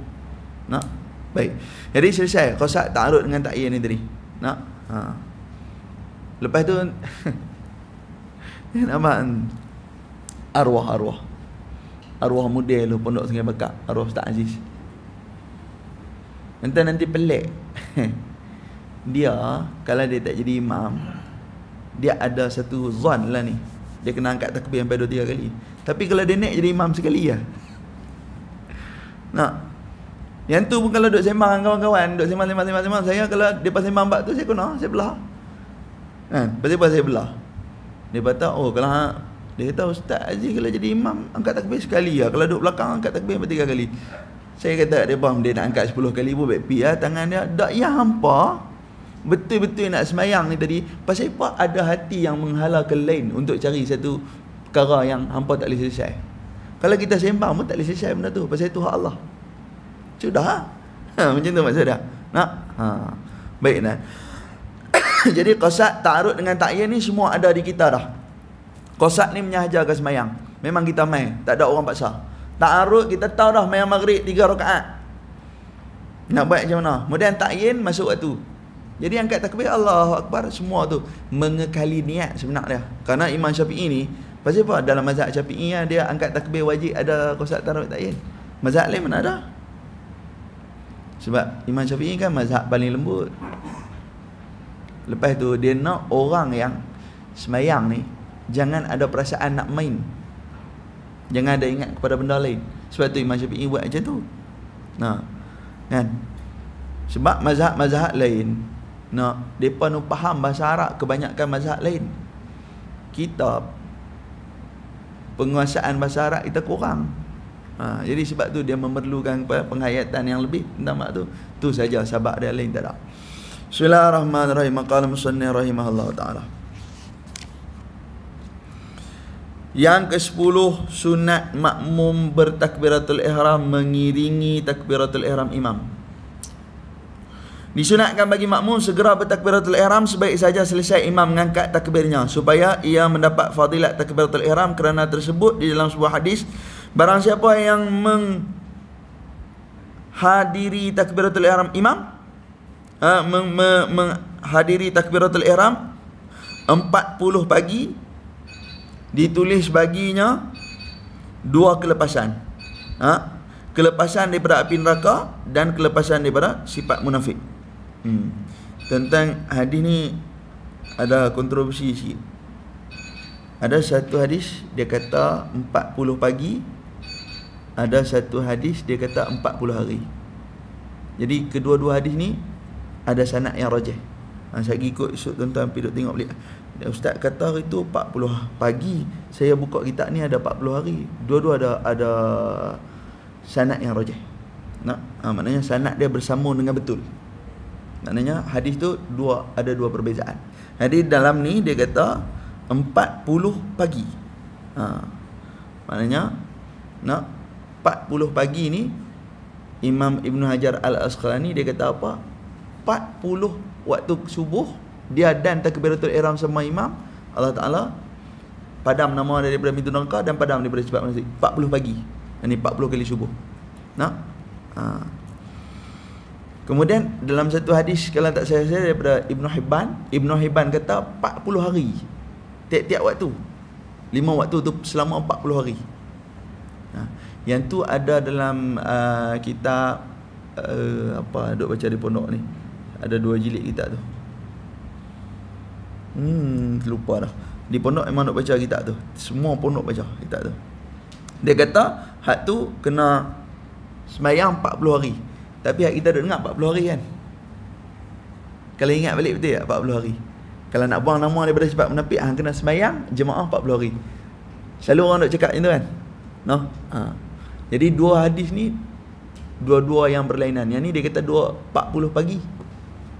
Baik. Jadi selesai qasak ta'arud dengan ta'yin ni tadi. Lepas tu nama arwah model tu Pondok Sungai Bakar, arwah Ustaz Aziz. Nanti pelik. Dia kalau dia tak jadi imam, dia ada satu zon lah ni, dia kena angkat takbir sampai 2-3 kali. Tapi kalau dia naik jadi imam sekali lah. Yang tu pun kalau duduk sembang dengan kawan-kawan, duduk sembang, saya kalau dia pasal sembang bab tu, saya kena, saya belah. Pasal apa saya belah? Dia kata, oh kalau dia kata Ustaz Aziz kalau jadi imam angkat takbir sekali lah. Kalau duduk belakang angkat takbir 3 kali. Saya kata dia faham, dia nak angkat 10 kali pun baik pi lah tangan dia. Tak ya hampa. Betul-betul nak semayang ni tadi. Pasal apa ada hati yang menghala ke lain untuk cari satu perkara yang hampa tak boleh selesai. Kalau kita sembang pun tak boleh selesai benda tu. Pasal itu hak Allah. Sudah. Macam tu maksud dia. Nak? Baik nah. Jadi qasad, ta'arud dengan ta'yin ni semua ada di kita dah. Qasad ni menyahaja ke semayang. Memang kita main, tak ada orang paksa. Ta'arud kita tahu dah main maghrib 3 rakaat. Nak buat macam mana? Kemudian ta'yin masuk waktu. Jadi angkat takbir Allahu Akbar, semua tu mengekali niat sebenarnya. Karena Imam Syafi'i ni, pasal apa dalam mazhab Syafi'i dia angkat takbir wajib ada qasad ta'arud ta'yin. Mazhab lain mana ada? Sebab Imam Syafi'i kan mazhab paling lembut. Lepas tu dia nak orang yang semayang ni jangan ada perasaan nak main. Jangan ada ingat kepada benda lain. Sebab tu Imam Syafi'i buat macam tu. Nah, kan? Sebab mazhab-mazhab lain depa nu faham bahasa Arab kebanyakan mazhab lain. Kita penguasaan bahasa Arab kita kurang. Jadi sebab tu dia memerlukan penghayatan yang lebih tentang mak tu. Tu saja sebab dia lain tak ada. Bismillahirrahmanirrahim. Qala musannif rahimahullah taala. Yang ke-10 sunat makmum bertakbiratul ihram mengiringi takbiratul ihram imam. Disunatkan bagi makmum segera bertakbiratul ihram sebaik saja selesai imam mengangkat takbirnya supaya ia mendapat fadilat takbiratul ihram kerana tersebut di dalam sebuah hadis, barang siapa yang menghadiri takbiratul ihram imam menghadiri takbiratul ihram 40 pagi ditulis baginya 2 kelepasan. Kelepasan daripada api neraka dan kelepasan daripada sifat munafik. Tentang hadis ni ada kontroversi sikit. Ada satu hadis dia kata 40 pagi, ada satu hadis dia kata 40 hari. Jadi kedua-dua hadis ni ada sanad yang rajih. Saya ikut esok tuan-tuan pergi tengok balik. Ustaz kata hari tu 40 pagi, saya buka kitab ni ada 40 hari. Dua-dua ada sanad yang rajih. Maknanya sanad dia bersambung dengan betul. Maknanya hadis tu ada dua perbezaan. Hadis dalam ni dia kata 40 pagi. Maknanya 40 pagi ni Imam Ibn Hajar Al-Asqalani dia kata apa? 40 waktu subuh dia dan takbiratul ihram sama imam, Allah Taala padam nama daripada pintu neraka dan padam daripada sifat munafik. 40 pagi. Ini 40 kali subuh. Kemudian dalam satu hadis kalau tak salah daripada Ibn Hibban kata 40 hari. Tiap-tiap waktu. 5 waktu tu selama 40 hari. Yang tu ada dalam kitab duk baca di pondok ni. Ada 2 jilid kitab tu. Lupa dah. Di pondok memang nak baca kitab tu. Semua pondok baca kitab tu. Dia kata hak tu kena semayang 40 hari. Tapi hak kita duk dengar 40 hari kan. Kalau ingat balik betul tak 40 hari. Kalau nak buang nama daripada sifat munafik, hang kena semayang jemaah 40 hari. Selalu orang duk cakap macam tu kan. Jadi 2 hadis ni dua-dua yang berlainan. Yang ni dia kata 40 pagi.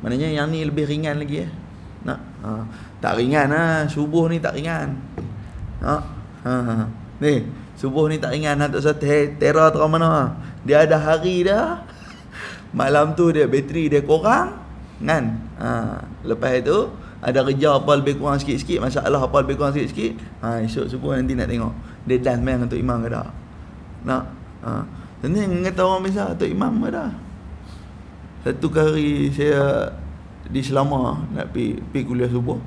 Maknanya yang ni lebih ringan lagi tak ringan subuh ni tak ringan. Ni subuh ni tak ringan tak usah terror terang mana. Dia ada hari dah. Malam tu dia bateri dia kurang kan. Lepas tu ada kerja apa lebih kurang sikit-sikit, masalah apa lebih kurang sikit-sikit. Esok subuh nanti nak tengok dia dance main untuk imam ke tak. Nanti kata orang biasa untuk imam ke tak. Satu kali saya di Selama nak pergi kuliah subuh,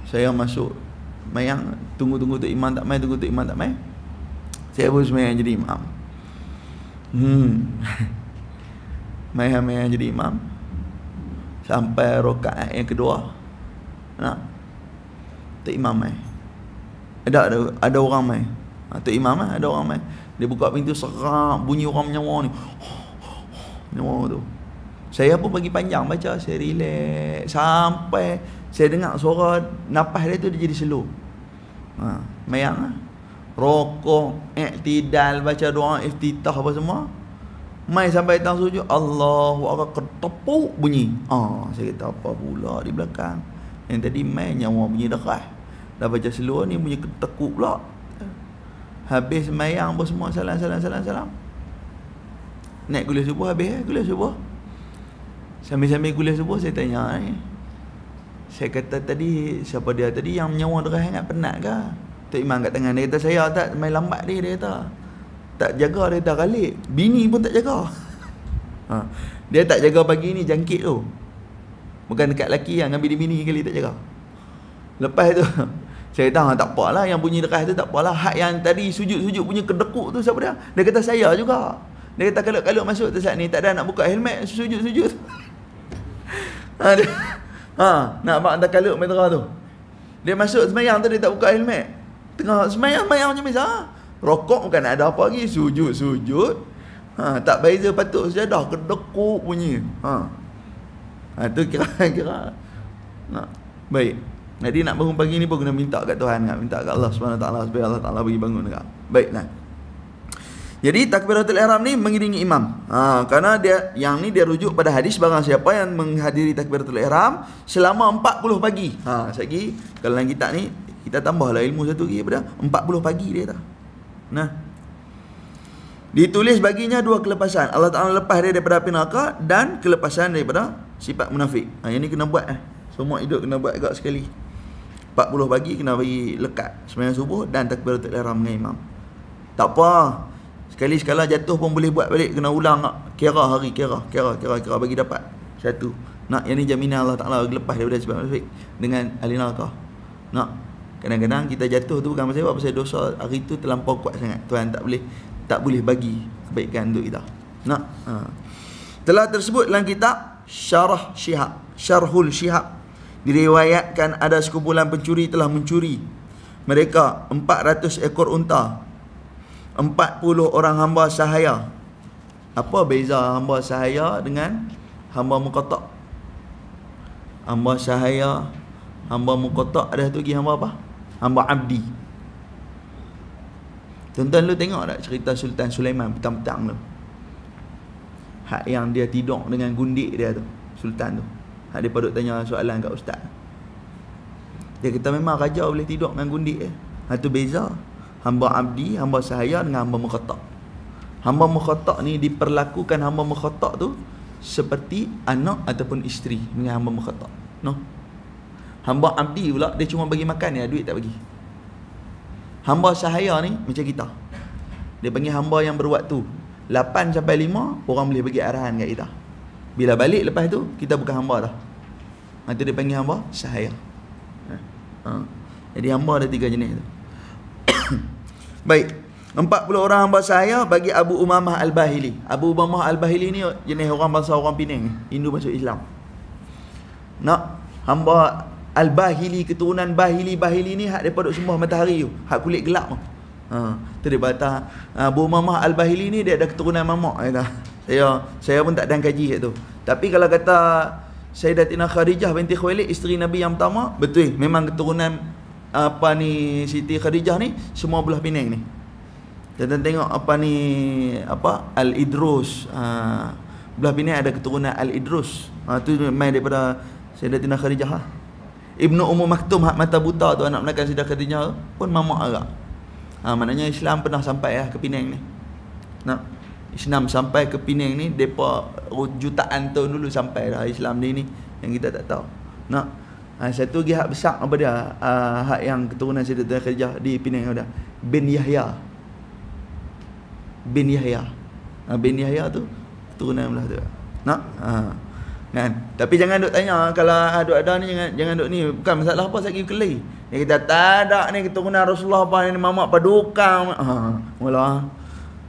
saya masuk mayang, tunggu-tunggu tu imam tak main, tunggu tu imam tak main. Saya pun semayang jadi imam. Mayang-mayang jadi imam sampai rakaat yang kedua. Tu imam main. Ada orang main. Tu imam ada orang main. Dia buka pintu serak, bunyi orang menyawa ni. Nyawa tu. Saya pun bagi panjang baca, saya relax sampai saya dengar suara napas dia tu dia jadi slow. Mayang lah. Rokok, iktidal, baca doa iftitah apa semua. Mai sampai tang sujud, Allahu Akbar, ketepuk bunyi. Saya kata apa pula di belakang. Yang tadi mai nyawa bunyi deras. Dah baca slow ni bunyi ketekuk pula. Habis mayang apa semua, salam. Naik kuliah subuh habis kuliah subuh. Sambil-sambil kuliah subuh saya tanya saya kata tadi siapa dia tadi yang nyawa deras sangat, penat ke? Tok Imam kat tangan dia kata saya tak main lambat dia kata. Tak jaga dia tak kalik. Bini pun tak jaga. Dia tak jaga pagi ni jangkit tu. Bukan dekat lelaki yang ambil bini kali tak jaga. Lepas tu saya kata tak apalah yang bunyi deras tu tak apalah. Hak yang tadi sujud-sujud punya kedekuk tu siapa dia? Dia kata saya juga. Dia kata kalau masuk tu saat ni tak ada nak buka helmet sujud-sujud. Nak abang hantar kalut metera tu. Dia masuk semayang tu dia tak buka helmet. Tengah semayang macam biasa. Rokok bukan nak ada apa lagi, sujud. Tak beza patut sejadah kedekuk bunyi. Tu kira. Baik. Jadi nak bangun pagi ni pun kena minta kat Tuhan, minta kat Allah Subhanahu Wa Taala supaya Allah Taala bagi bangun dekat. Baiklah. Jadi takbiratul ihram ni mengiringi imam. Karena dia yang ni dia rujuk pada hadis barang siapa yang menghadiri takbiratul ihram selama 40 pagi. Sekali kalau dalam kitab ni kita tambahlah ilmu satu lagi pada 40 pagi dia kata. Nah. Ditulis baginya dua kelepasan. Allah Taala lepas dia daripada api neraka dan kelepasan daripada sifat munafik. Yang ni kena buat semua hidup kena buat agak sekali. 40 pagi kena bagi lekat sembahyang subuh dan takbiratul ihram dengan imam. Tak apa. Sekali-sekala jatuh pun boleh buat balik, kena ulang kira hari, kira bagi dapat satu. Nak yang ni jaminan Allah Taala lepas daripada sebab munafik dengan ahli neraka. Nak kadang-kadang kita jatuh tu bukan pasal dosa hari tu terlampau kuat sangat. Tuhan tak boleh bagi kebaikan untuk kita. Nak telah tersebut dalam kitab Syarhul Shihab diriwayatkan ada sekumpulan pencuri telah mencuri mereka 400 ekor unta, 40 orang hamba sahaya. Apa beza hamba sahaya dengan hamba muqatta'? Hamba sahaya, hamba muqatta' ada satu lagi hamba apa? Hamba abdi. Tuan-tuan lu tengok tak cerita Sultan Sulaiman petang-petang tu? Hak yang dia tidur dengan gundik dia tu, Sultan tu. Hak dia paduk tanya soalan kat ustaz. Dia kata memang raja boleh tidur dengan gundik tu beza. Hamba abdi, hamba sahaya dengan hamba muqatta'. Hamba muqatta' ni diperlakukan hamba muqatta' tu seperti anak ataupun isteri dengan hamba muqatta'. No. Hamba abdi pula dia cuma bagi makan dia, duit tak bagi. Hamba sahaya ni macam kita. Dia panggil hamba yang berwaktu. 8 sampai 5 orang boleh bagi arahan kat kita. Bila balik lepas tu kita bukan hamba dah. Itu dia panggil hamba sahaya. Jadi hamba ada 3 jenis tu. Baik, 40 orang hamba sahaya bagi Abu Umamah Al-Bahili. Abu Umamah Al-Bahili ni jenis orang bangsa orang Penang, Hindu masuk Islam. Nak hamba Al-Bahili, keturunan Bahili ni hak depa duk sembah matahari tu, hak kulit gelap tu. Tu dia kata Abu Umamah Al-Bahili ni dia ada keturunan mamak kata. Saya pun tak dan kaji kat tu. Tapi kalau kata Sayyidatina Khadijah binti Khuwailid, isteri Nabi yang pertama, betul memang keturunan Siti Khadijah ni semua belah Penang ni. Dan tengok Al-Idrus. Belah Penang ada keturunan Al-Idrus. Tu main daripada Sayyidatina Khadijah. Ibnu Ummu Maktum hak mata buta tu, anak menakan Sayyidah Khadijah pun mamak agak. Maknanya Islam pernah sampai ke Penang ni. Nah, Islam sampai ke Penang ni depa jutaan tahun dulu sampai dah Islam ni yang kita tak tahu. Nah, satu lagi hak besar apa dia? Hak yang keturunan Sayyidatina Khadijah di Penang ada bin Yahya. Bin Yahya tu keturunan belah tu. Nak? Kan? Tapi jangan duk tanya kalau ada ni jangan duk ni bukan masalah apa saya kelai. Dia kata tak ada ni keturunan Rasulullah apa ni mamak padukang. Mula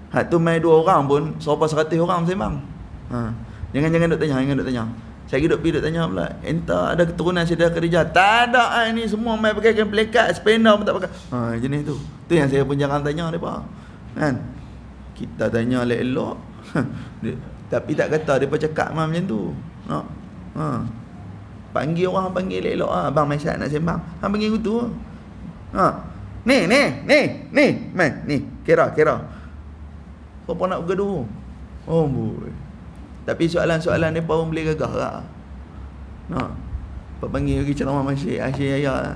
hak tu mai 2 orang pun serupa 100 orang sembang. Jangan duk tanya. Saya duk pergi duk tanya pula, entah ada keturunan Sayyidah Khadijah. Tak ada ni semua mai pakai kain pelekat, spender pun tak pakai. Jenis tu. Tu yang saya pun jangan tanya depa. Kan? Kita tanya elok-elok. Tapi tak kata depa cakap macam tu. Panggil orang, panggil elok abang Maisat nak sembang. Hang panggil gitu. Ni, man, ni, kira. Apa nak bergaduh? Oh boy. Tapi soalan-soalan depa pun boleh gagah lah. Panggil lagi ceramah masjid ayah.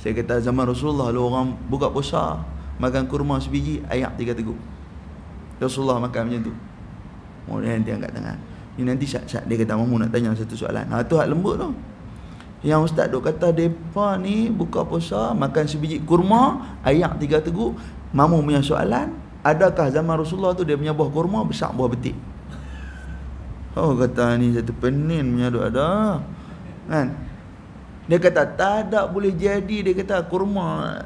Saya kata zaman Rasulullah lu orang buka puasa makan kurma sebiji, ayak 3 teguk. Rasulullah makan macam tu. Dia nanti angkat tangan. Ni nanti saat dia kata mamu nak tanya satu soalan. Tu hak lembut tu. Yang ustaz duk kata depa ni buka puasa makan sebiji kurma, ayak 3 teguk. Mamu punya soalan, adakah zaman Rasulullah tu dia punya buah kurma besar buah betik? Kata ni satu penin punya duk ada. Kan? Dia kata tak ada boleh jadi. Dia kata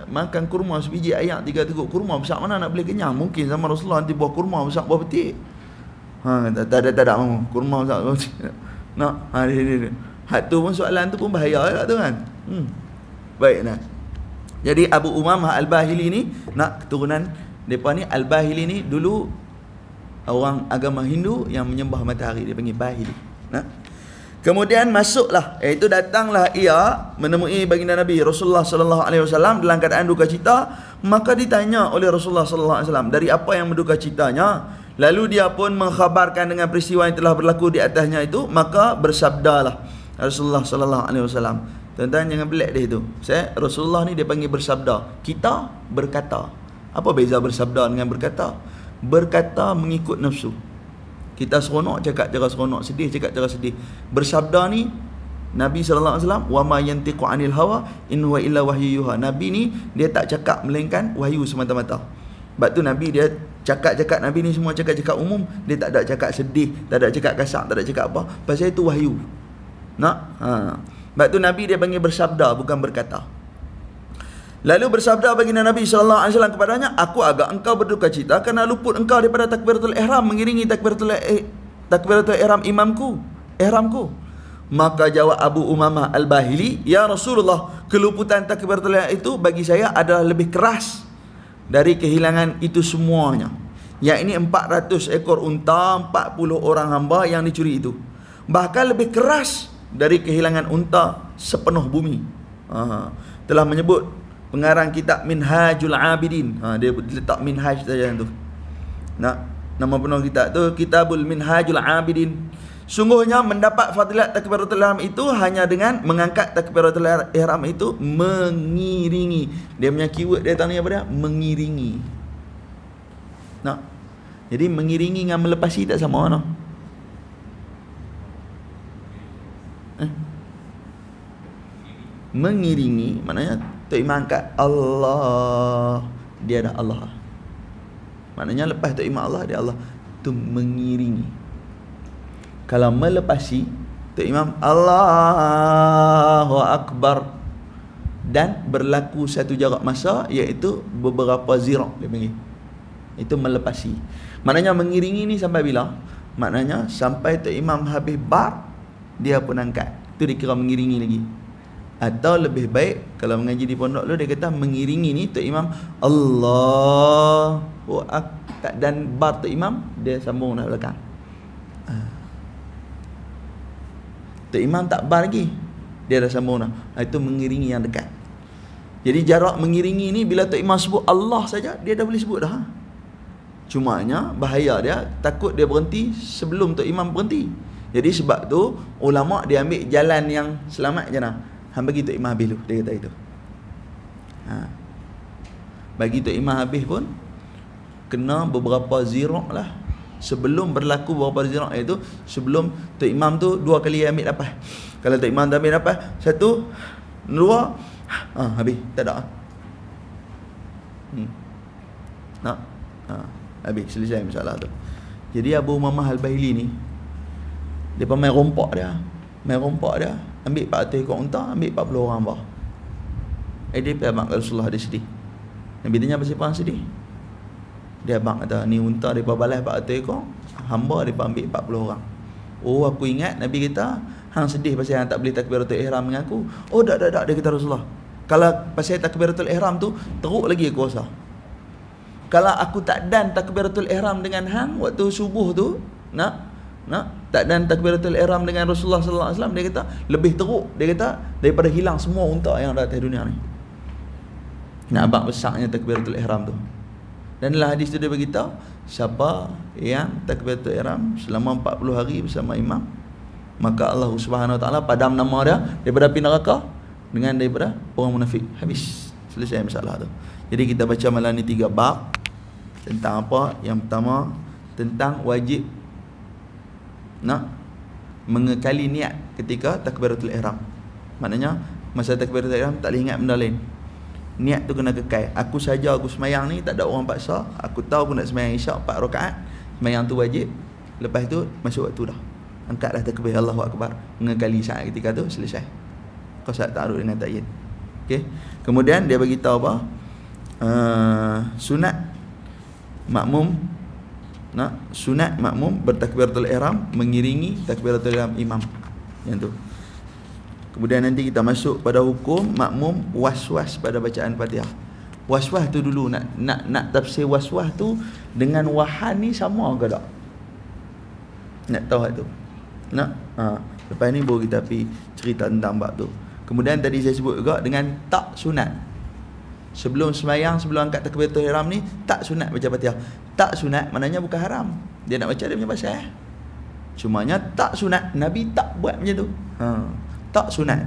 makan kurma sebiji ayak 3 teguk. Kurma besar mana nak boleh kenyang? Mungkin zaman Rasulullah nanti buah kurma besar buah betik. Kata tak ada mamu. Kurma besar buah betik. Dia. Hak tu pun soalan tu pun bahaya lah tu kan. Baik nak. Jadi Abu Umamah Al-Bahili ni keturunan depa ni Al-Bahili ni dulu orang agama Hindu yang menyembah matahari, dia panggil Bahili. Kemudian masuklah, iaitu datanglah ia menemui baginda Nabi Rasulullah sallallahu alaihi wasallam dalam keadaan duka cita, maka ditanya oleh Rasulullah sallallahu alaihi wasallam dari apa yang menduka citanya. Lalu dia pun mengkhabarkan dengan peristiwa yang telah berlaku di atasnya itu, maka bersabdalah Rasulullah sallallahu alaihi wasallam. Tuan-tuan jangan pelik dia itu. Rasulullah ni dia panggil bersabda, kita berkata. Apa beza bersabda dengan berkata? Berkata mengikut nafsu. Kita seronok cakap cara seronok, sedih cakap cara sedih. Bersabda ni Nabi sallallahu alaihi wasallam, wa ma yantiqu anil hawa in huwa illa wahyu yuha. Nabi ni dia tak cakap melainkan wahyu semata-mata. Sebab tu Nabi dia cakap Nabi ni semua cakap umum, dia tak ada cakap sedih, tak ada cakap kasar, tak ada cakap apa. Pasal itu wahyu. Sebab tu Nabi dia panggil bersabda bukan berkata. Lalu bersabda baginda Nabi sallallahu alaihi wasallam kepadanya, aku agak engkau berduka cita kerana luput engkau daripada takbiratul ihram, mengiringi takbiratul ihram ihramku. Maka jawab Abu Umamah Al-Bahili, ya Rasulullah, keluputan takbiratul ihram itu bagi saya adalah lebih keras dari kehilangan itu semuanya. Yang ini 400 ekor unta, 40 orang hamba yang dicuri itu. Bahkan lebih keras dari kehilangan unta sepenuh bumi. Telah menyebut pengarang kitab Minhajul Abidin. Dia letak Minhaj saja tu. Nama penuh kitab tu Kitabul Minhajul Abidin. Sungguhnya mendapat fadilat takbiratul ihram itu hanya dengan mengangkat takbiratul ihram itu mengiringi. Dia punya keyword dia tanya apa dia? Mengiringi. Jadi mengiringi dengan melepasi tak sama no? Mengiringi maknanya Tok Imam angkat Allah, dia dah Allah. Maknanya lepas Tok Imam Allah, dia Allah. Tu mengiringi. Kalau melepasi, Tok Imam Allahu Akbar, dan berlaku satu jarak masa, iaitu beberapa zirah dia panggil. Itu melepasi. Maknanya mengiringi ni sampai bila? Maknanya sampai Tok Imam habis bar, dia pun angkat. Itu dikira mengiringi lagi. Atau lebih baik kalau mengaji di pondok lu, dia kata mengiringi ni Tok Imam Allahu Akbar, dan bar Tok Imam dia sambung dah belakang. Tok Imam tak bar lagi, dia dah sambung dah. Itu mengiringi yang dekat. Jadi jarak mengiringi ni bila Tok Imam sebut Allah saja, dia dah boleh sebut dah. Cumanya bahaya dia, takut dia berhenti sebelum Tok Imam berhenti. Jadi sebab tu ulama dia ambil jalan yang selamat je nah. Han bagi Tok Imam habis dulu, dia kata itu. Bagi Tok Imam habis pun kena beberapa zirah lah. Sebelum berlaku beberapa zirah, iaitu sebelum Tok Imam tu 2 kali ambil nafas. Kalau Tok Imam dah ambil nafas 1, 2, habis, tak ada. Habis, selesai masalah tu. Jadi Abu Umamah Al-Bahili ni dia main rompak dia. Ambil 400 ekor unta, ambil 40 orang hamba. Dia abang Rasulullah, dia sedih. Nabi tanya pasal apa sedih? Dia abang kata, ni unta depa balas 400 ekor, hamba depa ambil 40 orang. Oh, aku ingat Nabi kata, hang sedih pasal hang tak boleh takbiratul ihram dengan aku. Oh, tak, dia kata Rasulullah. Kalau pasal takbiratul ihram tu, teruk lagi aku rasa. Kalau aku tak dan takbiratul ihram dengan hang waktu subuh tu, Tak dan takbiratul ihram dengan Rasulullah sallallahu alaihi wasallam, dia kata lebih teruk, dia kata daripada hilang semua unta yang ada atas dunia ni. Nampak besarnya takbiratul ihram tu. Dan dalam hadis tu dia beritahu, siapa yang takbiratul ihram selama 40 hari bersama imam, maka Allah Subhanahu wa taala padam nama dia daripada api neraka dengan daripada orang munafik. Habis, selesai masalah tu. Jadi kita baca malam ni 3 bab tentang apa? Yang pertama tentang wajib mengekali niat ketika takbiratul ihram. Maknanya masa takbiratul ihram tak boleh ingat benda lain. Niat tu kena kekal. Aku saja aku semayang ni, tak ada orang paksa. Aku tahu aku nak semayang isyak 4 rakaat. Semayang tu wajib. Lepas tu masuk waktu dah. Angkatlah takbir Allahu Akbar. Mengekali saat ketika tu selesai. Kau saat ta'arud dengan ta'yin. Okey. Kemudian dia bagi tahu apa? Sunat makmum sunat makmum bertakbiratul ihram mengiringi takbiratul ihram imam. Yang tu. Kemudian nanti kita masuk pada hukum makmum was-was pada bacaan Fatihah. Was-was tu dulu nak tafsir was-was tu dengan wahan ni sama ke tak? Nak tahu tu. Lepas ni baru kita pergi cerita tentang bab tu. Kemudian tadi saya sebut juga dengan tak sunat. Sebelum semayang, sebelum angkat takbiratul ihram ni tak sunat baca Fatihah. Tak sunat maknanya bukan haram. Dia nak baca dia punya pasal. Cumanya tak sunat, Nabi tak buat macam tu. Tak sunat.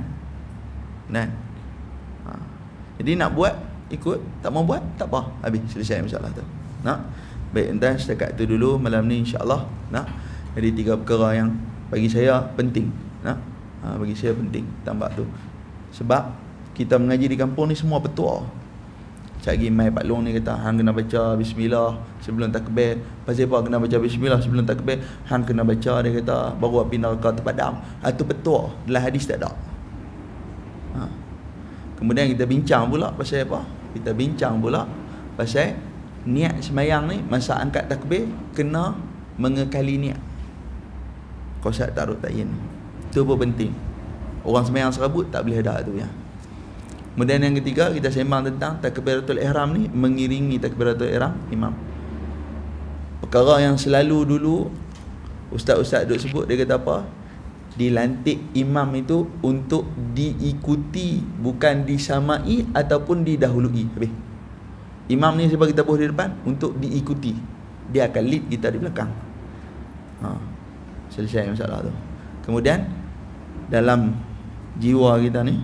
Jadi nak buat ikut, tak mau buat tak apa, habis selesai masalah tu. Baik, entah setakat tu dulu malam ni insya-Allah. Jadi 3 perkara yang bagi saya penting. Bagi saya penting tambah tu. Sebab kita mengaji di kampung ni semua petua. Cak Gimai Pak Long ni kata hang kena baca bismillah sebelum takbir. Pasal apa kena baca bismillah sebelum takbir? Hang kena baca, dia kata, baru api neraka terpadam. Itu betul. Dalam hadis tak ada. Kemudian kita bincang pula pasal apa? Kita bincang pula pasal niat semayang ni masa angkat takbir kena mengekali niat. Qasaid ta'arud ta'yin. Itu pun penting. Orang semayang serabut tak boleh ada tu ya. Kemudian yang ketiga kita sembang tentang takbiratul ihram ni mengiringi takbiratul ihram imam. Perkara yang selalu dulu ustaz-ustaz duk sebut, dia kata apa? Dilantik imam itu untuk diikuti, bukan disamai ataupun didahului. Habis. Imam ni sebab kita boleh di depan untuk diikuti. Dia akan lead kita di belakang. Selesai masalah tu. Kemudian dalam jiwa kita ni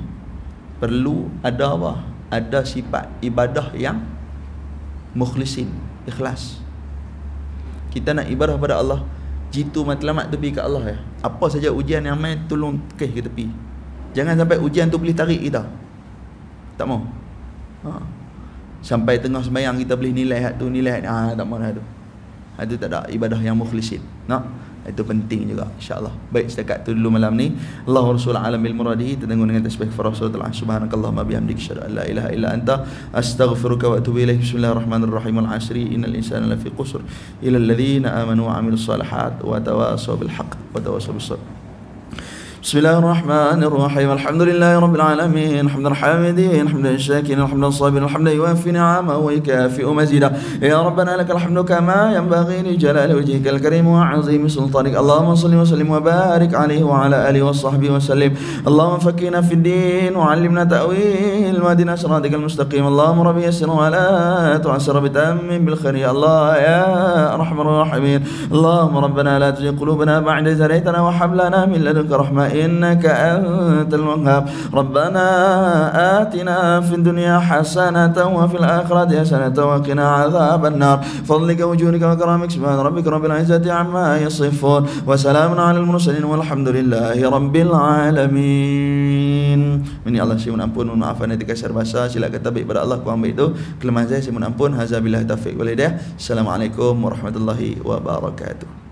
perlu ada apa? Ada sifat ibadah yang mukhlisin, ikhlas. Kita nak ibadah pada Allah, jitu matlamat tepi ke Allah ya. Apa saja ujian yang main tolong ke tepi. Jangan sampai ujian tu boleh tarik kita. Tak mau. Sampai tengah sembahyang kita boleh nilai hak tu, nilai hak tak mau dah tu. Itu tak ada ibadah yang mukhlisin. Itu penting juga insya-Allah. Baik, setakat tu dulu malam ni. Allahu Rasul alam bil muradihi, terdengar dengan tasbih Rasulullah subhanakallahumma bihamdika asyhadu an la ilaha illa anta astaghfiruka wa atubu ilaik. Bismillahirrahmanirrahim. Al asri innal insana lafi qusr illa alladhina amanu wa amilus solihat wa tawasaw bil haqq wa tawasaw bis sabr. Bismillahirrahmanirrahim. Alhamdulillahi rabbil alamin, hamdan hamidin, hamdan syakirin, hamdan sabirin, hamdan yuwaffi ni'amahu wa yukafi'u mazidah. Ya rabbana lakal hamdu kama yanbaghi li jalali wajhikal karim wa 'azimi sultanik. Allahumma shalli wa sallim wa barik alaihi wa ala alihi wa sahbihi wa sallim. Allahumma faqqihna fid din wa 'allimna ta'wil wa hadina siratal mustaqim. Allahumma rabbi yassir wa la tu'assir bitammim bil khair ya Allah ya arhamar rahimin. Allahumma rabbana la tuzigh qulubana ba'da idh hadaytana wa hab lana min ladunka rahmah إنك أنت الوهاب. ربنا آتنا في الدنيا حسنة وفي الآخرة حسنة وقنا عذاب النار. فضلك وجودك وكرامك سبحان ربك رب العزة عما يصفون وسلام على المرسلين والحمد لله رب العالمين. Ini Allah saya mohon ampun, mohon maaf nanti kasar bahasa, sila kata baik pada Allah kurang baik itu. Kelemahan saya mohon ampun. Haza billahi taufiq wal hidayah. Assalamualaikum warahmatullahi wabarakatuh.